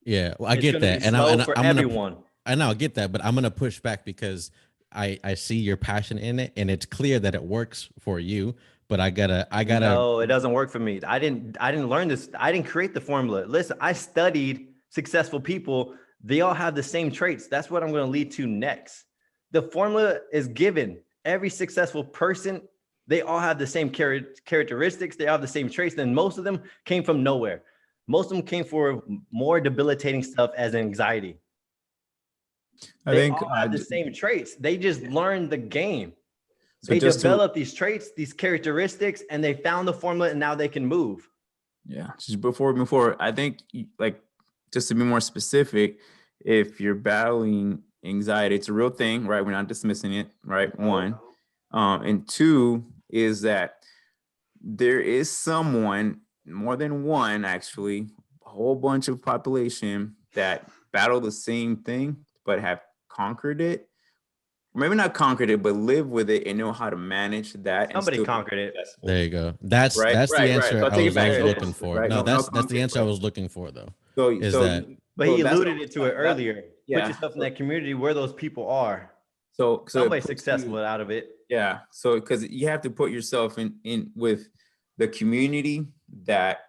Yeah, well, I It's get gonna that, be and slow I'm for I'm everyone. I know I get that, but I'm gonna push back because I see your passion in it, and it's clear that it works for you. But I gotta. No, it doesn't work for me. I didn't learn this. I didn't create the formula. Listen, I studied successful people. They all have the same traits. That's what I'm going to lead to next. The formula is given. Every successful person, they all have the same characteristics. They all have the same traits. And most of them came from nowhere. Most of them came for more debilitating stuff as anxiety. They all have the same traits. They just learned the game. So they developed these traits, these characteristics, and they found the formula, and now they can move. Yeah. Just before, I think, like, just to be more specific, if you're battling anxiety, it's a real thing, right? We're not dismissing it, right? One. And two is that there is someone, more than one, actually, a whole bunch of population that battle the same thing but have conquered it. Maybe not conquered it, but live with it and know how to manage that. Somebody and still conquered it. successful. There you go. That's Right, that's right, the right. answer So I'll I take it was back. looking for. Right, No, no that's the conquered, answer I right. was looking for though. So, Is so, that But so he that's what alluded I'm to it talking- that- earlier. yeah. Put yourself in that community where those people are. So it Somebody puts successful you- out of it. Yeah. So because you have to put yourself in with the community that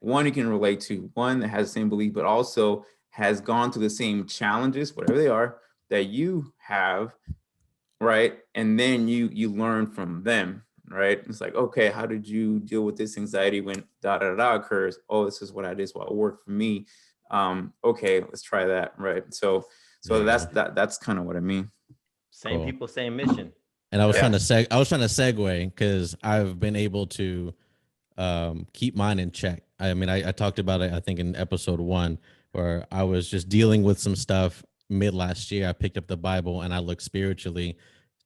one you can relate to, one that has the same belief, but also has gone through the same challenges, whatever they are, that you have, right? And then you learn from them, right? It's like, okay, how did you deal with this anxiety when da da da occurs? Oh, this is what I did, so what worked for me. Okay, let's try that, right? So Yeah. that's kind of what I mean. Same Cool. people, same mission. And I was Yeah. trying to segue because I've been able to keep mine in check. I mean, I talked about it, I think, in episode 1, where I was just dealing with some stuff mid last year. I picked up the Bible and I looked spiritually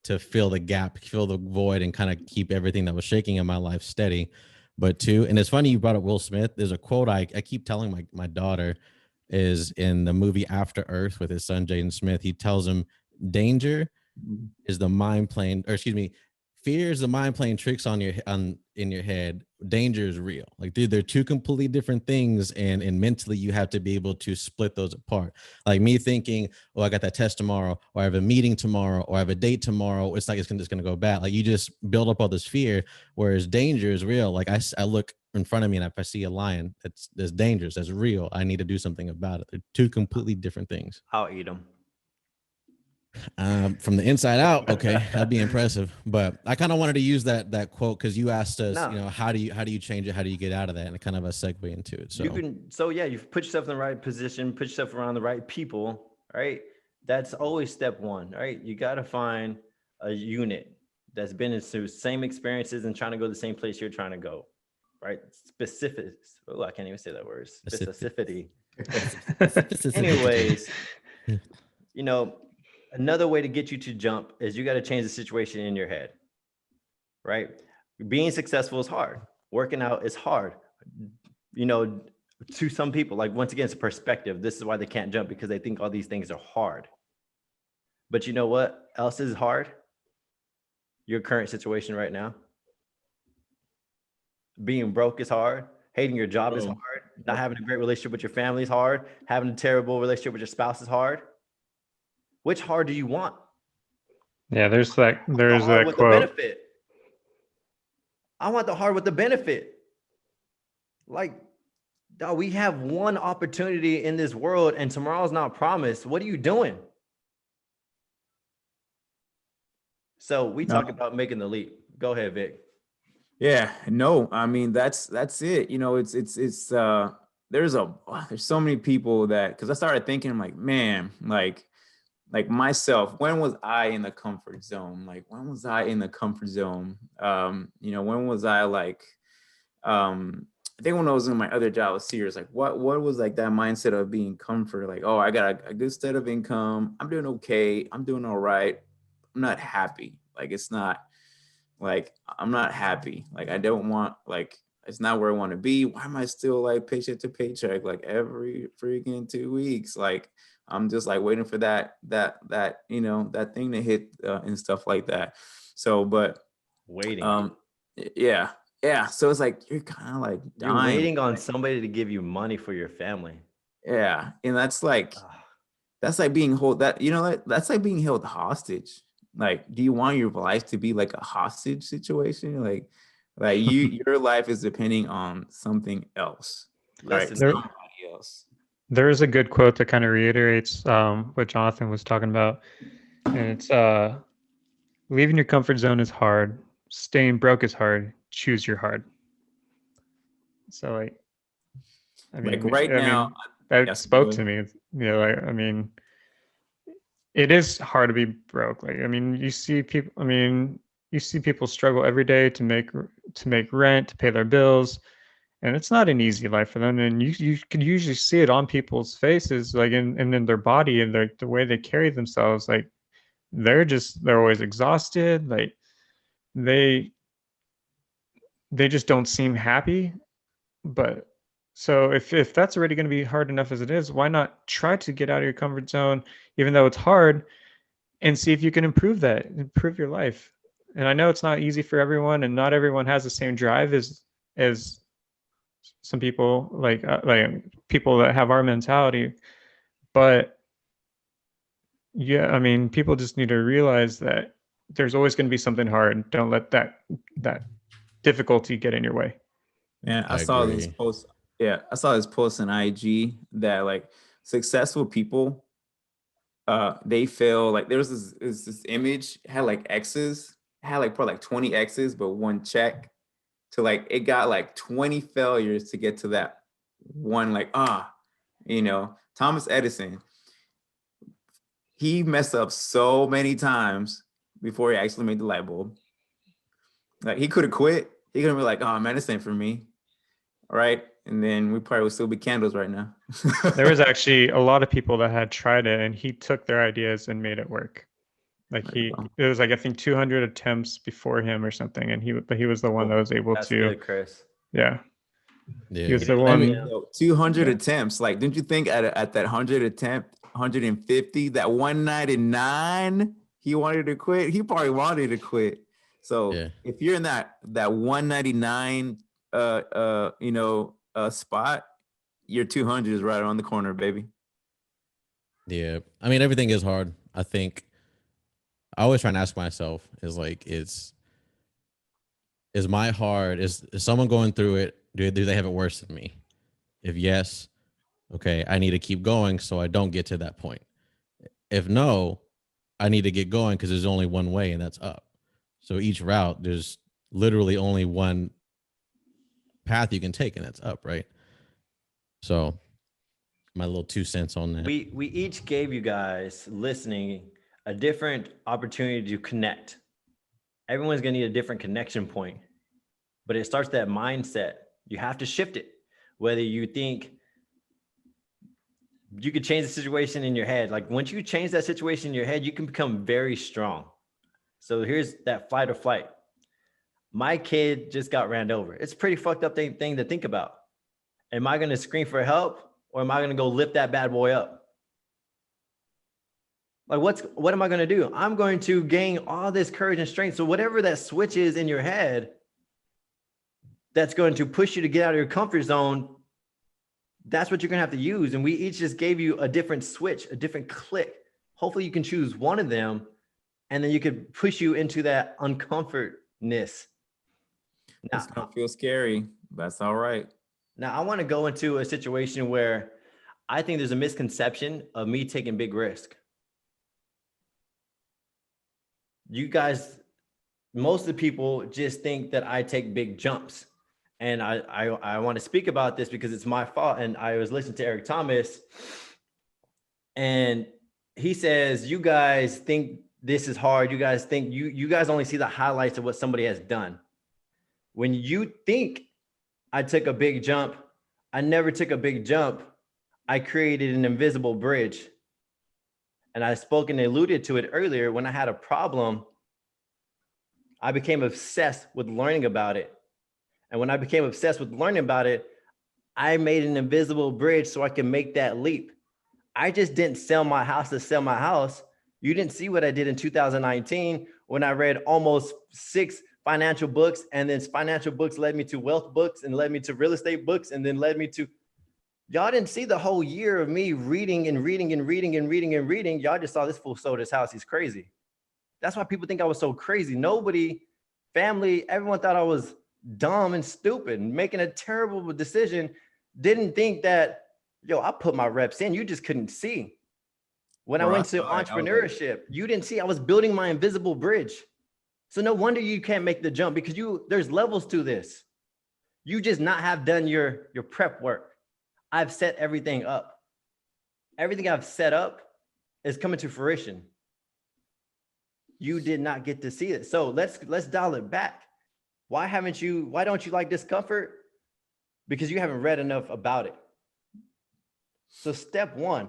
to fill the gap, fill the void, and kind of keep everything that was shaking in my life steady. But too, and it's funny you brought up Will Smith. There's a quote I keep telling my daughter is in the movie After Earth with his son Jaden Smith. He tells him danger is the mind playing, or excuse me, fear is the mind playing tricks in your head. Danger is real. Like, dude, they're two completely different things, and mentally you have to be able to split those apart. Like me thinking, oh, I got that test tomorrow, or I have a meeting tomorrow, or I have a date tomorrow. It's like it's gonna go bad. Like you just build up all this fear, whereas danger is real. Like I look in front of me, and if I see a lion that's dangerous, that's real, I need to do something about it. They're two completely different things. I'll eat them. From the inside out, okay, that'd be impressive. But I kind of wanted to use that quote because you asked us, No. you know, how do you change it? How do you get out of that? And kind of a segue into it. So You put yourself in the right position, put yourself around the right people, right? That's always step one, right? You got to find a unit that's been through the same experiences and trying to go the same place you're trying to go, right? Specifics. Oh, I can't even say that word. Specificity. Anyways, you know, another way to get you to jump is you got to change the situation in your head, right? Being successful is hard. Working out is hard. You know, to some people, like, once again, it's a perspective. This is why they can't jump, because they think all these things are hard. But you know what else is hard? Your current situation right now. Being broke is hard. Hating your job is hard. Not having a great relationship with your family is hard. Having a terrible relationship with your spouse is hard. Which hard do you want? Yeah, there's that The hard with the quote. benefit. I want the hard with the benefit. Like, dog, we have one opportunity in this world and tomorrow's not promised. What are you doing? So we talk about making the leap. Go ahead, Vic. Yeah, no, I mean that's it. You know, there's so many people that, because I started thinking, I'm like, man, like myself, when was I in the comfort zone? Like, when was I in the comfort zone? You know, when was I like, I think when I was in my other job, I was serious. Like, what was like that mindset of being comfort? Like, oh, I got a good set of income. I'm doing okay. I'm doing all right. I'm not happy. Like, it's not like, I'm not happy. Like, I don't want, like, it's not where I want to be. Why am I still like paycheck to paycheck, like every freaking 2 weeks? Like, I'm just like waiting for that, you know, that thing to hit and stuff like that. So, but Waiting. yeah. So it's like, you're kind of like You're dying. waiting on somebody to give you money for your family. Yeah. And that's like being that's like being held hostage. Like, do you want your life to be like a hostage situation? Like your life is depending on something else. Right? Listen, Somebody else. There is a good quote that kind of reiterates what Jonathan was talking about, and it's leaving your comfort zone is hard. Staying broke is hard. Choose your hard. So, like, I mean, Like right now, that yes, spoke go to me. You know, like, I mean, it is hard to be broke. Like, I mean, you see people. I mean, you see people struggle every day to make rent, to pay their bills, and it's not an easy life for them. And you can usually see it on people's faces, like and in their body and the way they carry themselves. Like, they're always exhausted. Like, they just don't seem happy. But So if that's already going to be hard enough as it is, why not try to get out of your comfort zone, even though it's hard, and see if you can improve that, improve your life. And I know it's not easy for everyone, and not everyone has the same drive as some people, like people that have our mentality. But yeah, I mean, people just need to realize that there's always going to be something hard. Don't let that difficulty get in your way. Yeah, I I saw this agree. post. Yeah, I saw this post on IG that like successful people, they feel like there was this image had like X's, had like probably like 20 X's, but one check to like it got like 20 failures to get to that one. Like Thomas Edison, he messed up so many times before he actually made the light bulb. Like he could have quit. He could have been like, "Oh man, this ain't for me." All right, and then we probably would still be candles right now. There was actually a lot of people that had tried it, and he took their ideas and made it work. Like it was like I think 200 attempts before him or something, and he was the one that was able That's to. good, Chris. Yeah, Yeah. he was the one. 200 Yeah. attempts. Like, didn't you think at that 100 attempt, 150, that 199, he wanted to quit? He probably wanted to quit. So Yeah. if you're in that 199 spot, your 200 is right around the corner, baby. Yeah. I mean, everything is hard. I think I always try and ask myself is like, is my hard? Is someone going through it? Do they have it worse than me? If yes, okay, I need to keep going so I don't get to that point. If no, I need to get going because there's only one way and that's up. So each route, there's literally only one path you can take and that's up, right? So my little 2 cents on that. We each gave you guys listening a different opportunity to connect. Everyone's gonna need a different connection point, but it starts that mindset. You have to shift it. Whether you think you could change the situation in your head, like once you change that situation in your head, you can become very strong. So here's that fight or flight. My kid just got ran over. It's a pretty fucked up thing to think about. Am I gonna scream for help or am I gonna go lift that bad boy up? Like what am I gonna do? I'm going to gain all this courage and strength. So whatever that switch is in your head that's going to push you to get out of your comfort zone, that's what you're gonna have to use. And we each just gave you a different switch, a different click. Hopefully you can choose one of them and then you could push you into that uncomfortness. Now, It's gonna feel scary. That's all right. Now I want to go into a situation where I think there's a misconception of me taking big risk. You guys, most of the people just think that I take big jumps. And I want to speak about this because it's my fault. And I was listening to Eric Thomas and he says, you guys think this is hard. You guys think you guys only see the highlights of what somebody has done. When you think I took a big jump, I never took a big jump. I created an invisible bridge. And I spoke and alluded to it earlier. When I had a problem, I became obsessed with learning about it. And when I became obsessed with learning about it, I made an invisible bridge so I can make that leap. I just didn't sell my house to sell my house. You didn't see what I did in 2019 when I read almost 6 financial books, and then financial books led me to wealth books and led me to real estate books and then led me to, y'all didn't see the whole year of me reading and reading and reading and reading and reading. Y'all just saw this fool sold his house. He's crazy. That's why people think I was so crazy. Nobody, family, everyone thought I was dumb and stupid and making a terrible decision. Didn't think that, yo, I put my reps in. You just couldn't see. When I went to entrepreneurship, you didn't see I was building my invisible bridge. So no wonder you can't make the jump because there's levels to this. You just not have done your prep work. I've set everything up. Everything I've set up is coming to fruition. You did not get to see it. So let's dial it back. Why don't you like discomfort? Because you haven't read enough about it. So step 1,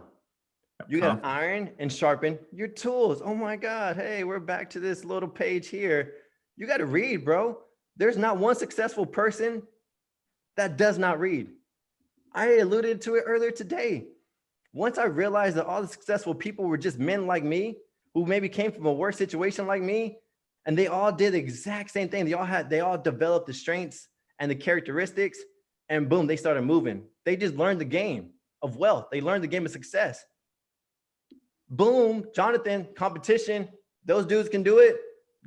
you got to iron and sharpen your tools. Oh my God. Hey, we're back to this little page here. You got to read, bro. There's not one successful person that does not read. I alluded to it earlier today. Once I realized that all the successful people were just men like me, who maybe came from a worse situation like me, and they all did the exact same thing. They all developed the strengths and the characteristics, and boom, they started moving. They just learned the game of wealth. They learned the game of success. Boom, Jonathan, competition, those dudes can do it,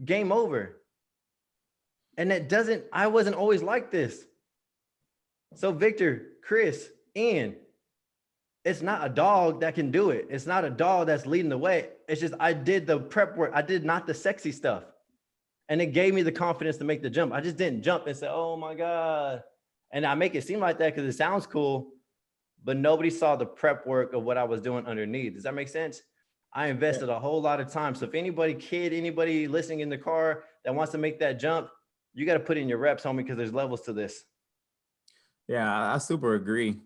game over. And I wasn't always like this. So Victor, Chris, Ian, it's not a dog that can do it. It's not a dog that's leading the way. It's just, I did the prep work. I did not the sexy stuff. And it gave me the confidence to make the jump. I just didn't jump and say, oh my God. And I make it seem like that because it sounds cool, but nobody saw the prep work of what I was doing underneath. Does that make sense? I invested a whole lot of time. So if anybody listening in the car that wants to make that jump, you got to put in your reps, homie, because there's levels to this. Yeah, I super agree.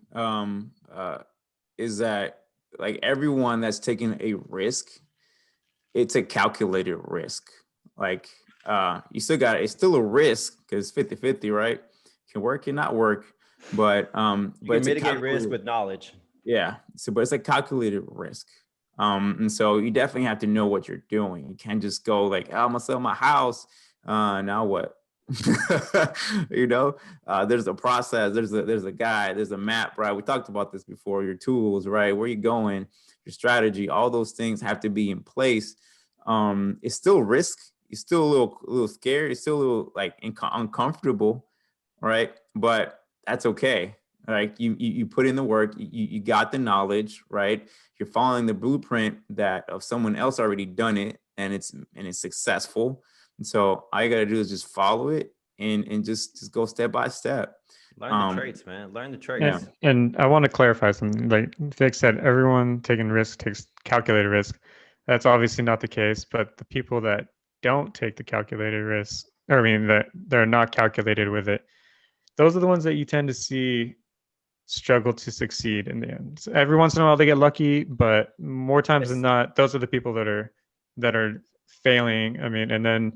Is that like everyone that's taking a risk, it's a calculated risk. Like it's still a risk because 50-50, right? Can work, can not work. But you can mitigate risk with knowledge. Yeah. But it's a calculated risk. And so you definitely have to know what you're doing. You can't just go like, oh, I'm gonna sell my house. Now what? There's a process, there's a guide, there's a map, right? We talked about this before. Your tools, right? Where you going, your strategy, all those things have to be in place. It's still risk. You're still a little scared. It's still a little like uncomfortable, right? But that's okay. Like you put in the work, you got the knowledge, right? You're following the blueprint that of someone else already done it, and it's successful. And so all you got to do is just follow it and just go step by step. Learn the traits, man. Learn the traits. Yeah. And I want to clarify something. Like Vic said, everyone taking risk takes calculated risk. That's obviously not the case, but the people that don't take the calculated risk, or I mean that they're not calculated with it, those are the ones that you tend to see struggle to succeed in the end. So every once in a while they get lucky, but more times than not, those are the people that are failing. I mean, and then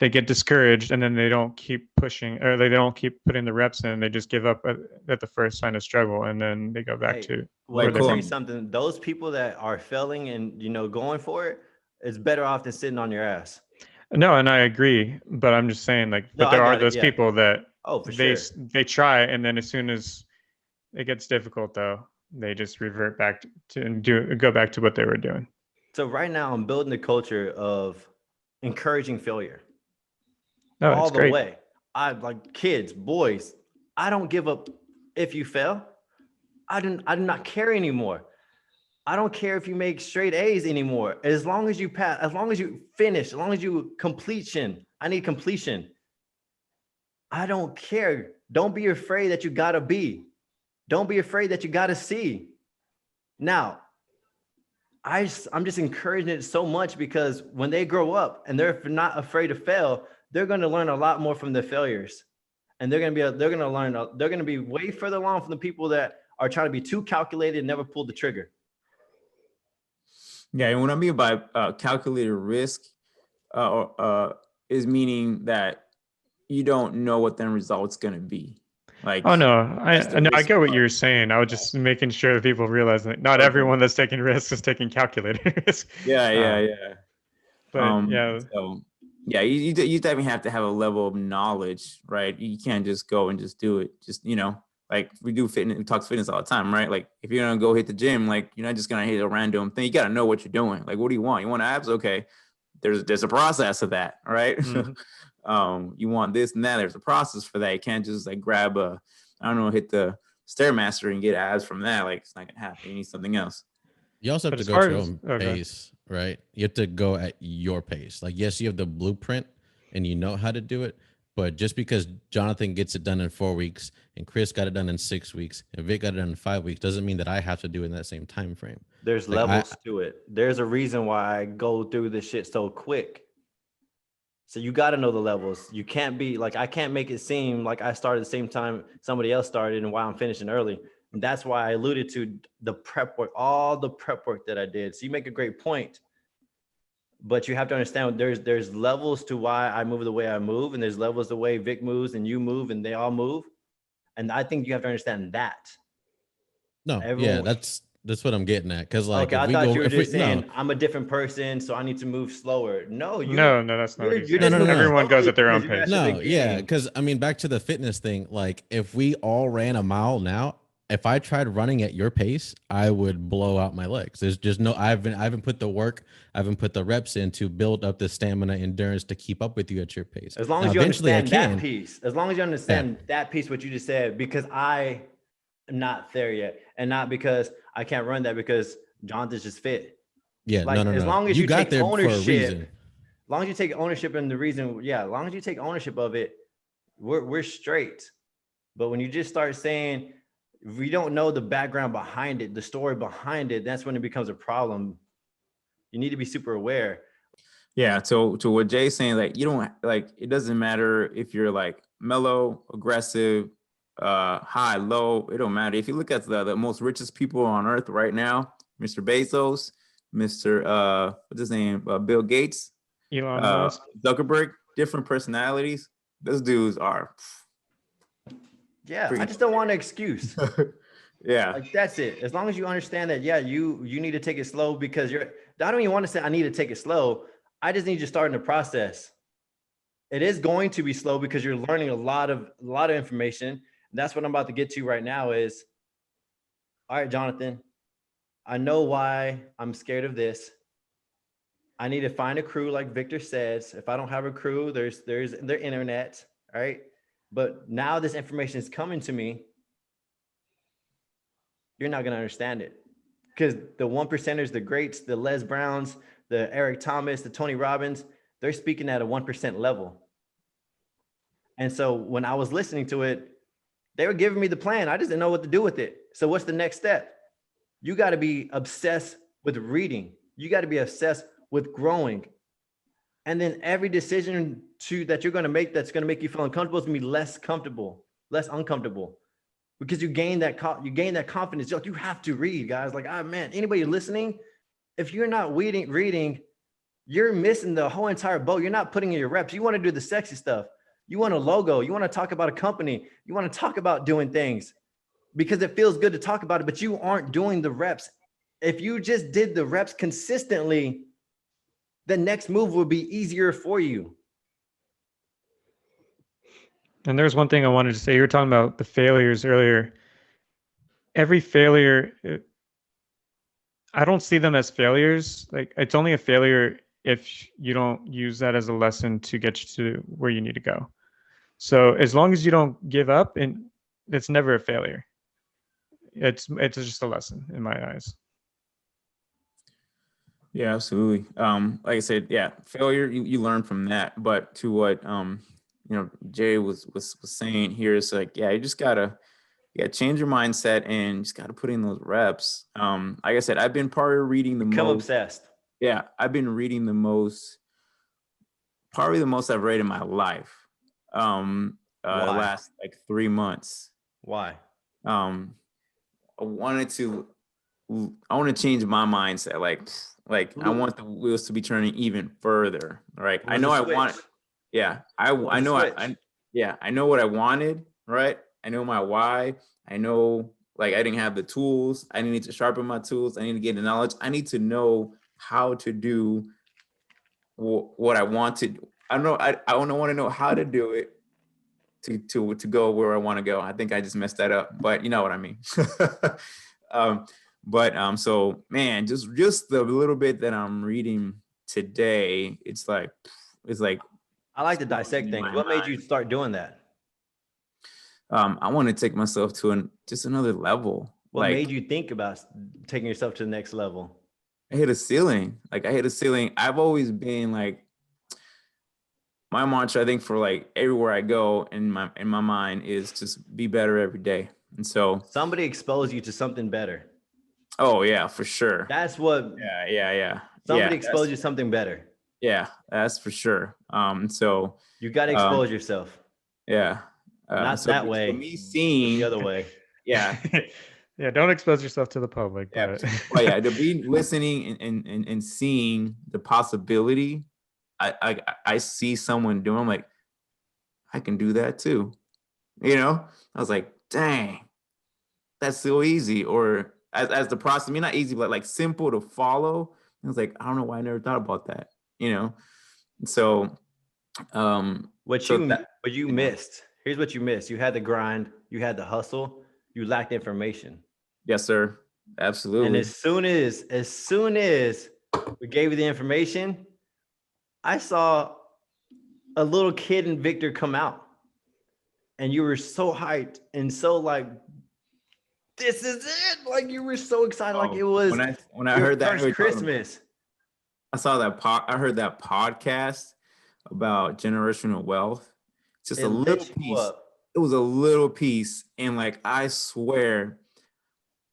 they get discouraged, and then they don't keep pushing, or they don't keep putting the reps in. They just give up at the first sign of struggle, and then they go back to. Well, let me tell you something. Those people that are failing and going for it, it's better off than sitting on your ass. No, and I agree, but I'm just saying, like, but there are those people that they try, and then as soon as it gets difficult, though, they just revert back to and go back to what they were doing. So right now, I'm building a culture of encouraging failure. No, all the great. way. I like kids, boys. I don't give up if you fail. I do not care anymore. I don't care if you make straight A's anymore. As long as you pass, as long as you finish, as long as you completion. I need completion. I don't care. Don't be afraid that you gotta B. Don't be afraid that you gotta C. Now, I'm just encouraging it so much because when they grow up and they're not afraid to fail, they're going to learn a lot more from the failures, and they're going to be way further along from the people that are trying to be too calculated and never pulled the trigger. Yeah, and what I mean by calculated risk is meaning that you don't know what the result's going to be. Like, oh no, I get what you're saying. I was just making sure that people realize that not everyone that's taking risks is taking calculated risks. Yeah. But yeah. So, yeah, you definitely have to have a level of knowledge, right? You can't just go and just do it. Just, like we do fitness, we talk fitness all the time, right? Like if you're gonna go hit the gym, like you're not just gonna hit a random thing. You gotta know what you're doing. Like, what do you want? You want abs? Okay. There's a process of that, right? Mm-hmm. You want this and that. There's a process for that. You can't just like grab hit the Stairmaster and get abs from that. Like it's not gonna happen. You need something else. You also have to go at your own pace, right? You have to go at your pace. Like, yes, you have the blueprint and you know how to do it, but just because Jonathan gets it done in 4 weeks and Chris got it done in 6 weeks and Vic got it done in 5 weeks doesn't mean that I have to do it in that same time frame. There's levels to it. There's a reason why I go through this shit so quick. So you got to know the levels. You can't be like, I can't make it seem like I started the same time somebody else started and why I'm finishing early. And that's why I alluded to the prep work, all the prep work that I did. So you make a great point, but you have to understand there's levels to why I move the way I move, and there's levels the way Vic moves and you move and they all move. And I think you have to understand that. No, yeah, Everyone. that's what I'm getting at. Because like Okay, if I we thought go, you were if we just no, saying I'm a different person, so I need to move slower. No, No, that's not what you're he's you're no, saying. just no, no, moving no. Everyone goes slowly at their own because you guys pace. have No, been yeah, gaining. because I mean, back to the fitness thing. Like, if we all ran a mile now, if I tried running at your pace, I would blow out my legs. There's just no. I haven't put the work. I haven't put the reps in to build up the stamina, endurance to keep up with you at your pace. As long Now, as you eventually, I understand that can. piece, as long as you Yeah, understand that piece, what you just said, because I am not there yet, and not because I can't run that because Jonathan's just fit. yeah. No, Like no, as no. long as You you got take there for a ownership, reason. as long as you take ownership and the reason, yeah, as long as you take ownership of it, we're straight. But when you just start saying we don't know the background behind it, the story behind it, that's when it becomes a problem. You need to be super aware. Yeah, so to what Jay's saying, like you don't like it doesn't matter if you're like mellow, aggressive, high, low, it don't matter. If you look at the most richest people on earth right now, Mr. Bezos, Mr. What's his name? Bill Gates, Elon Musk. Zuckerberg, different personalities. Those dudes are Yeah, I freaking just don't want an excuse. yeah. Like that's it. As long as you understand that, yeah, you need to take it slow because you're. I don't even want to say I need to take it slow. I just need you to start in the process. It is going to be slow because you're learning a lot of information. And that's what I'm about to get to right now. Is all right, Jonathan. I know why I'm scared of this. I need to find a crew, like Victor says. If I don't have a crew, there's their internet, all right. But now this information is coming to me. You're not gonna understand it because the one percenters, the greats, the Les Browns, the Eric Thomas, the Tony Robbins, they're speaking at a 1% level. And so when I was listening to it, they were giving me the plan. I just didn't know what to do with it. So what's the next step? You got to be obsessed with reading. You got to be obsessed with growing. And then every decision that you're going to make that's going to make you feel uncomfortable is going to be less comfortable, less uncomfortable. Because you gain that confidence. You have to read, guys. Like, man, anybody listening, if you're not reading, you're missing the whole entire boat. You're not putting in your reps. You want to do the sexy stuff. You want a logo. You want to talk about a company. You want to talk about doing things because it feels good to talk about it, but you aren't doing the reps. If you just did the reps consistently, the next move would be easier for you. And there's one thing I wanted to say. You were talking about the failures earlier. Every failure, I don't see them as failures. Like it's only a failure if you don't use that as a lesson to get you to where you need to go. So as long as you don't give up, and it's never a failure. It's just a lesson in my eyes. Yeah, absolutely. Like I said, yeah, failure, you learn from that. But to what Jay was saying here is like, yeah, you just gotta change your mindset and just gotta put in those reps. Like I said, I've been probably reading the Become most. obsessed. Yeah, I've been reading the most, probably the most I've read in my life. The last like 3 months. Why? I wanted to change my mindset. Like I want the wheels to be turning even further. Right. I know I want. Yeah. I know. I know what I wanted. Right. I know my why. I know like I didn't have the tools. I need to sharpen my tools. I need to get the knowledge. I need to know how to do what I want to do. I don't know. I don't want to know how to do it to go where I want to go. I think I just messed that up, but you know what I mean. So man, just the little bit that I'm reading today, it's like I like to dissect things. What made you start doing that? I want to take myself to just another level. What made you think about taking yourself to the next level? I hit a ceiling. I've always been like, my mantra, I think, for like everywhere I go in my mind is just be better every day. And so somebody exposed you to something better. Oh yeah, for sure. That's what. Yeah. Somebody exposed you to something better. Yeah, that's for sure. So you got to expose yourself. Yeah. Not that way. Me seeing the other way. Yeah. Yeah, don't expose yourself to the public. Yeah. Well, yeah, to be listening and seeing the possibility. I see someone doing, I'm like, I can do that too. I was like, dang. that's so easy, or as the process, I mean, not easy, but like simple to follow. I was like, I don't know why I never thought about that, you know? So, What so you that, what you yeah. missed. Here's what you missed. You had the grind, you had the hustle, you lacked information. Yes, sir. And Absolutely. as soon as we gave you the information, I saw a little kid in Victor come out. And you were so hyped and so like, this is it. Like you were so excited, like Oh, it was when I your heard that, first Christmas. I saw that I heard that podcast about generational wealth. Just It a little lit you piece. up. It was a little piece, and like I swear,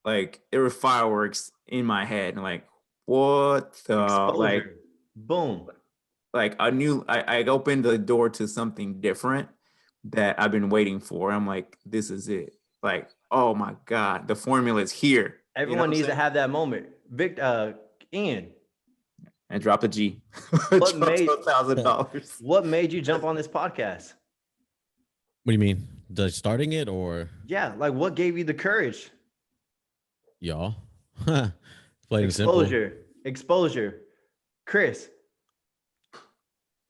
like there were fireworks in my head, and like what the Exposure. Boom. like I knew I opened the door to something different that I've been waiting for. I'm like, this is it. Like, oh my God, the formula is here. Everyone needs to have that moment. Ian, And drop a G. What Drop made- $12,000. what made you jump on this podcast? What do you mean? Does starting it or Yeah, like what gave you the courage? y'all? Plain and simple. Exposure. Chris,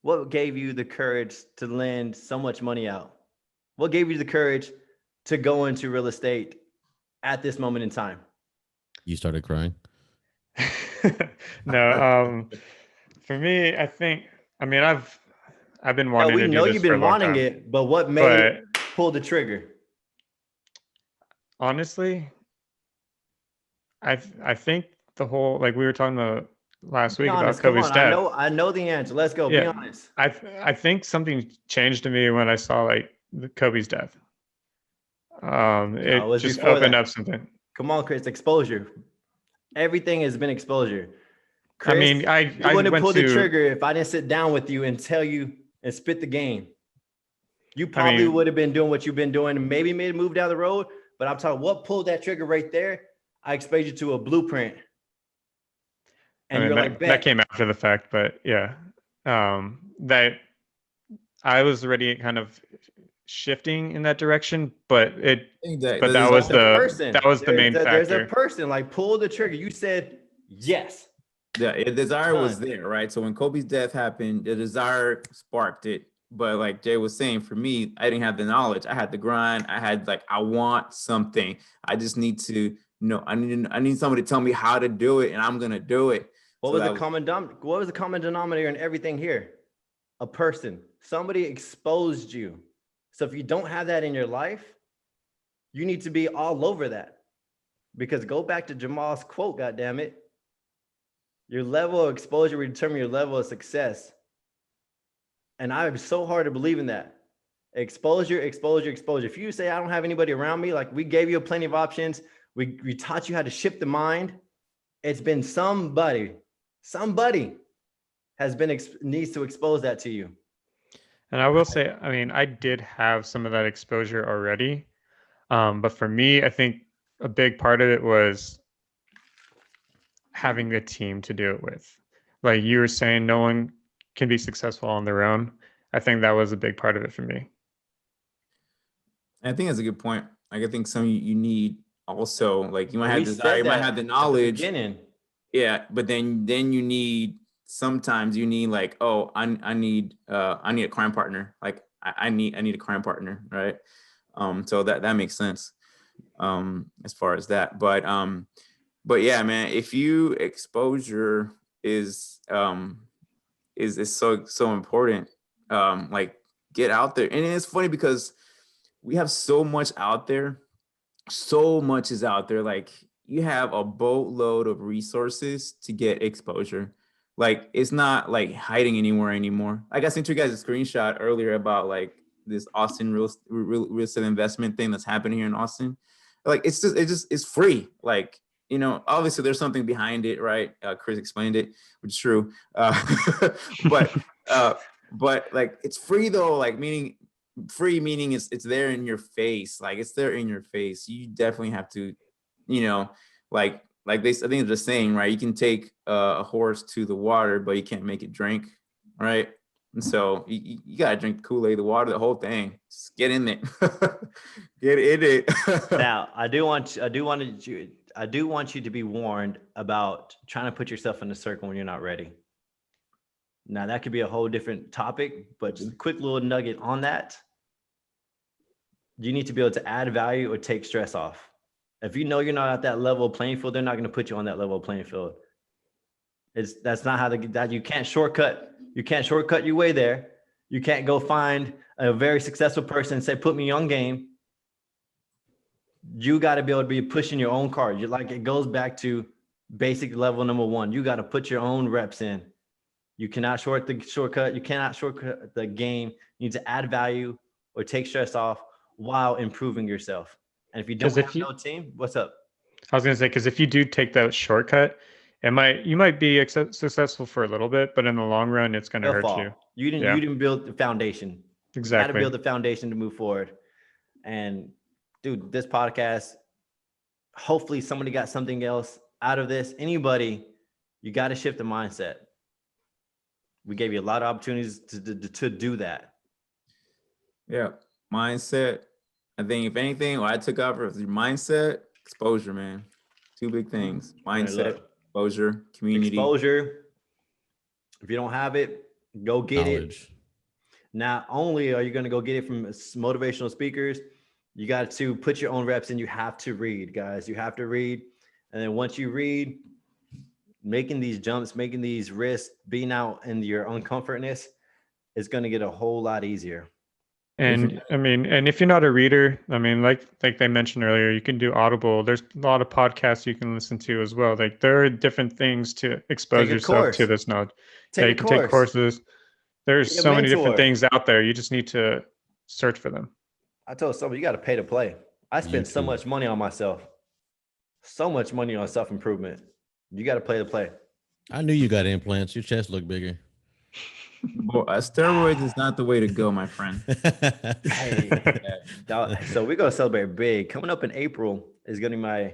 what gave you the courage to lend so much money out? What gave you the courage to go into real estate at this moment in time? You started crying. No, for me, I think, I mean, I've been Yeah, wanting we to do know this you've for a been long wanting time. it, but what made But pull the trigger? honestly, I think the whole, like we were talking about last Be week about honest. Come Kobe's on. death. I know the answer. Let's go. Be Yeah. honest. I think something changed to me when I saw like Kobe's death. it was Just before opened that. up something. Come on, Chris. Exposure. Everything has been exposure. Chris, I mean, you I wouldn't have went pulled the to, trigger if I didn't sit down with you and tell you and spit the game. You I probably mean, would have been doing what you've been doing and maybe made a move down the road. But I'm talking what pulled that trigger right there. I exposed you to a blueprint. And I mean, you're that, like, that bet. came after the fact, but yeah, that I was already kind of shifting in that direction, but that was the main There's a factor. person like pull the trigger. You said yes. Yeah, the desire was Done. there, right? So when Kobe's death happened, the desire sparked it. But like Jay was saying, for me, I didn't have the knowledge. I had the grind. I had like, I want something. I just need to know. I need somebody to tell me how to do it, and I'm gonna do it. What So was the common denominator in everything here? A person. Somebody exposed you. So if you don't have that in your life, you need to be all over that. Because go back to Jamal's quote, goddammit. Your level of exposure will determine your level of success. And I'm so hard to believe in that. Exposure. If you say I don't have anybody around me, like we gave you plenty of options, we taught you how to shift the mind. It's been somebody has been needs to expose that to you. And I will say, I mean, I did have some of that exposure already. But for me, I think a big part of it was having a team to do it with. Like you were saying, no one can be successful on their own. I think that was a big part of it for me. I think that's a good point. Like I think some you need also, like you might have We desire, said you might that have the at the knowledge. beginning. Yeah, but then you need, sometimes you need like, oh, I need a crime partner. Like I need a crime partner, right? So that makes sense as far as that. But yeah, man, if you exposure is so important. Like get out there. And it's funny because we have so much out there. So much is out there. Like you have a boatload of resources to get exposure. Like it's not like hiding anywhere anymore. Like I sent you guys a screenshot earlier about like this Austin real estate investment thing that's happening here in Austin. Like it's free. Like, you know, obviously there's something behind it, right? Chris explained it, which is true. But like it's free though. Like meaning it's there in your face. Like it's there in your face. You definitely have to, you know, like this. I think it's the saying, right? You can take a horse to the water, but you can't make it drink, right? And so you gotta drink the Kool-Aid, the water, the whole thing. Just get in it. Get in it. Now, I do want you to be warned about trying to put yourself in a circle when you're not ready. Now, that could be a whole different topic, but just a quick little nugget on that. You need to be able to add value or take stress off. If you know you're not at that level of playing field, they're not going to put you on that level of playing field. That's not how that you can't shortcut. You can't shortcut your way there. You can't go find a very successful person and say, put me on game. You got to be able to be pushing your own card. It goes back to basic level number 1. You got to put your own reps in. You cannot shortcut. You cannot shortcut the game. You need to add value or take stress off while improving yourself. And if you don't have no team, what's up? I was gonna say, because if you do take that shortcut, you might be successful for a little bit, but in the long run, it's gonna hurt you. You didn't build the foundation. Exactly. You got to build the foundation to move forward. And dude, this podcast, hopefully somebody got something else out of this. Anybody, you got to shift the mindset. We gave you a lot of opportunities to do that. Yeah, mindset. I think if anything, what I took out was your mindset, exposure, man. 2 big things: mindset, exposure, community. Exposure. If you don't have it, go get Knowledge. it. Not only are you going to go get it from motivational speakers, you got to put your own reps in. You have to read, guys. You have to read. And then once you read, making these jumps, making these risks, being out in your uncomfortness is going to get a whole lot easier. And and if you're not a reader, like they mentioned earlier, you can do Audible. There's a lot of podcasts you can listen to as well. Like there are different things to expose yourself to this knowledge. You can take courses. There's so many different things out there. You just need to search for them. I told somebody, you got to pay to play. I spend so much money on myself. So much money on self-improvement. You got to play to play. I knew you got implants. Your chest looked bigger. Boy, steroids is not the way to go, my friend. Hey, so we're going to celebrate big. Coming up in April is going to be my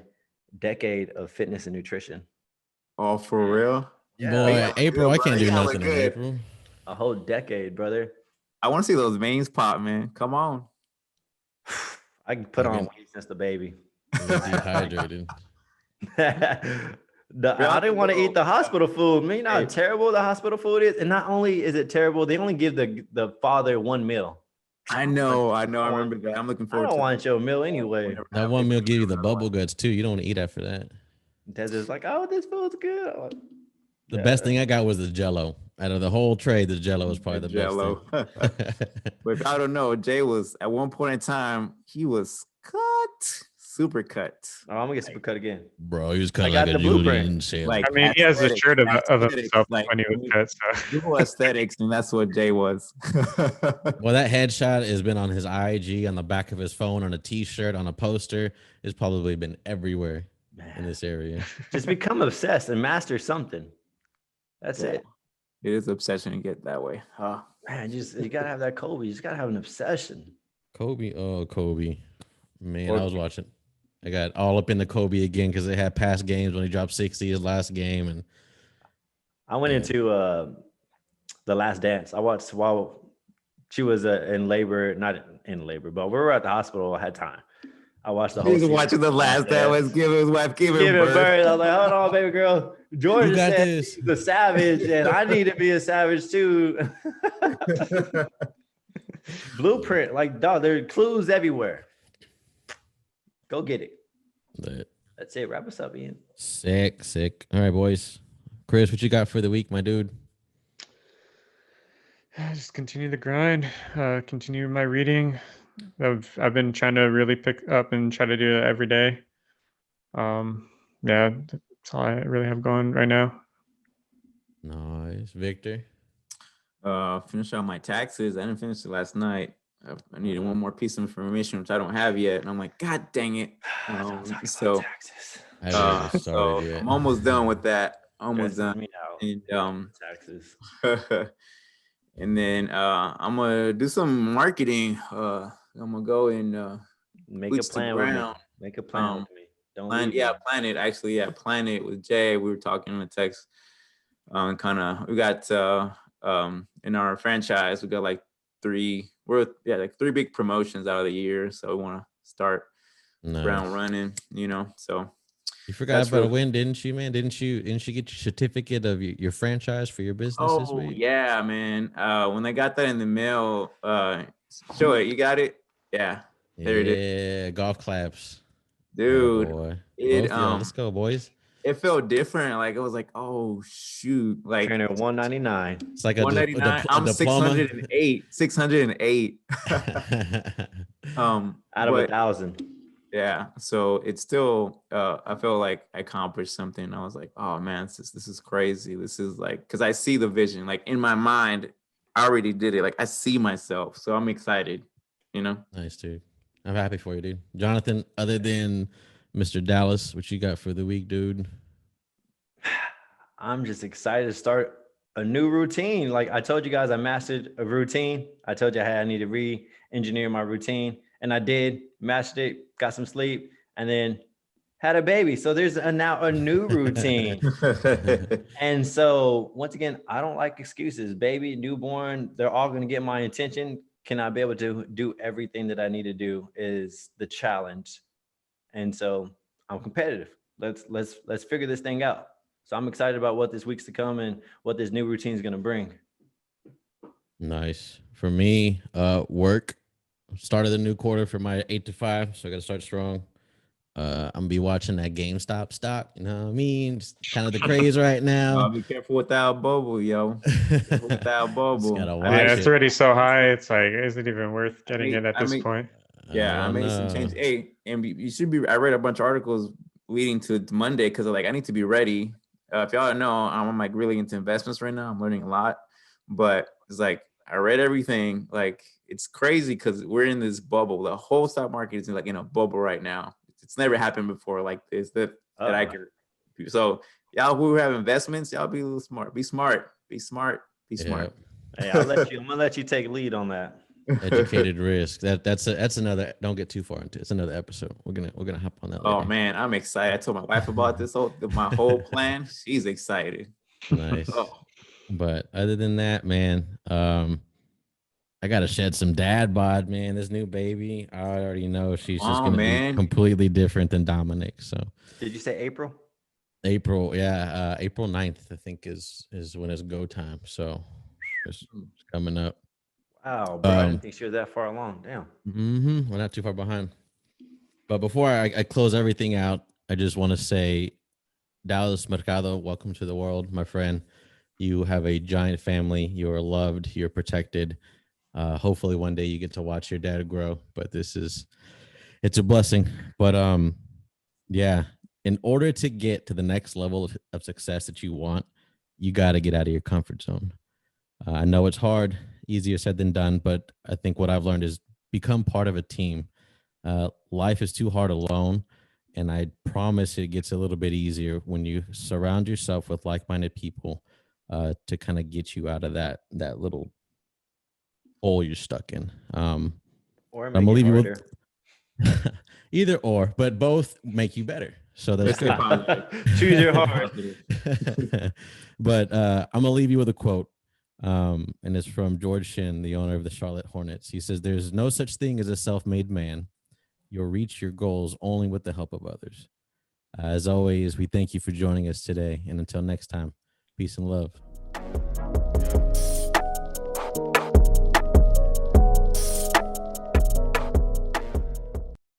decade of fitness and nutrition. Oh, for real? Yeah. Boy, April, I can't do nothing in April. A whole decade, brother. I want to see those veins pop, man. Come on. I can put on weight since the baby. Dehydrated. I didn't want to eat the hospital food. Man, you know how terrible the hospital food is? And not only is it terrible, they only give the father 1 meal. I know. I remember that. I'm looking forward to it. I don't want your meal anyway. That 1 meal give you the bubble guts too. You don't want to eat after that. Desert's like, oh, this food's good. The best thing I got was the Jello. Out of the whole tray, the Jello was probably the Jello. best thing. But if I don't know, Jay was at one point in time, he was cut. Super cut. Oh, I'm gonna get super cut again. Bro, he was cut like a Julian shit. Like, he has a shirt of himself when he was cut. So. People aesthetics, and that's what Jay was. Well, that headshot has been on his IG, on the back of his phone, on a T-shirt, on a poster. It's probably been everywhere in this area. Just become obsessed and master something. That's it. It is obsession to get that way. Man, you gotta have that Kobe. You just gotta have an obsession. Kobe. Man, I was watching. I got all up into Kobe again because they had past games when he dropped 60 his last game. And I went into The Last Dance. I watched while she was in labor, not in labor, but we were at the hospital. I had time. I watched the whole season. Watching The Last Dance. Was giving his wife giving birth. I was like, hold on, baby girl. George said he's a savage, and I need to be a savage too. Blueprint, like, dog, there are clues everywhere. Go get it. That's it. Wrap us up, Ian. Sick. All right, boys. Chris, what you got for the week, my dude? Just continue the grind. Continue my reading. I've been trying to really pick up and try to do it every day. Yeah, that's all I really have going right now. Nice. Victor? Finish out my taxes. I didn't finish it last night. I needed one more piece of information, which I don't have yet. And I'm like, God dang it. So I'm almost done with that. Almost done. And, taxes. And then I'm going to do some marketing. I'm going to go and make a plan with me. Make a plan with me. Plan it. Actually, plan it with Jay. We were talking on the text. We got in our franchise, we got like three big promotions out of the year. So we want to start ground running, so. You forgot about a win, didn't you, man? Didn't you get your certificate of your franchise for your business this week? Yeah, man. When I got that in the mail, show it. You got it? Yeah. There it is. Yeah, golf claps. Dude. Oh, boy. Let's go, boys. It felt different. Like it was like, oh shoot. Like trainer 199. It's like 199. I'm 608. 608. Out of 1,000. Yeah, so it's still I feel like I accomplished something. I was like, oh man, this is crazy. This is like, because I see the vision, like in my mind, I already did it. Like I see myself, so I'm excited, Nice, dude. I'm happy for you, dude. Jonathan, other than Mr. Dallas, what you got for the week, dude? I'm just excited to start a new routine. Like I told you guys, I mastered a routine. I told you I need to re-engineer my routine, and I did. Mastered it, got some sleep, and then had a baby. So there's now a new routine. And so once again, I don't like excuses. Baby, newborn, they're all going to get my attention. Can I be able to do everything that I need to do is the challenge. And so I'm competitive. Let's figure this thing out. So I'm excited about what this week's to come and what this new routine is going to bring. Nice. For me, work. Started the new quarter for my 8 to 5, so I got to start strong. I'm gonna be watching that GameStop stock. You know what I mean? Just kind of the craze right now. Be careful with that bubble, yo. With that bubble. Yeah, it's already so high. It's like, is it even worth getting it at this point? Yeah, I made some changes. Hey, and you should be. I read a bunch of articles leading to Monday because like I need to be ready. If y'all don't know, I'm like really into investments right now. I'm learning a lot, but it's like I read everything. Like it's crazy because we're in this bubble. The whole stock market is like in a bubble right now. It's never happened before like this that I could. So y'all who have investments, y'all be a little smart. Be smart. Be smart. Be smart. Hey, I'm gonna let you take lead on that. Educated risk. That's another. Don't get too far into it. It's another episode. We're gonna hop on that later. Oh man, I'm excited. I told my wife about this my whole plan. She's excited. Nice. But other than that, man, I gotta shed some dad bod, man. This new baby, I already know she's just gonna be completely different than Dominic. So did you say April? April, yeah. April 9th, I think is when it's go time. So it's coming up. Wow, bro. I didn't think she was that far along. Damn. We're not too far behind. But before I close everything out, I just want to say, Dallas Mercado, welcome to the world, my friend. You have a giant family. You are loved. You're protected. Hopefully one day you get to watch your dad grow, but it's a blessing. But yeah, in order to get to the next level of success that you want, you got to get out of your comfort zone. I know it's hard, easier said than done, but I think what I've learned is become part of a team. Life is too hard alone, and I promise it gets a little bit easier when you surround yourself with like-minded people to kind of get you out of that little hole you're stuck in. Or I'm gonna leave you with either or, but both make you better. So that's choose your heart. But I'm gonna leave you with a quote, and it's from George Shinn, the owner of the Charlotte Hornets. He says, "There's no such thing as a self-made man. You'll reach your goals only with the help of others." As always, we thank you for joining us today, and until next time, peace and love.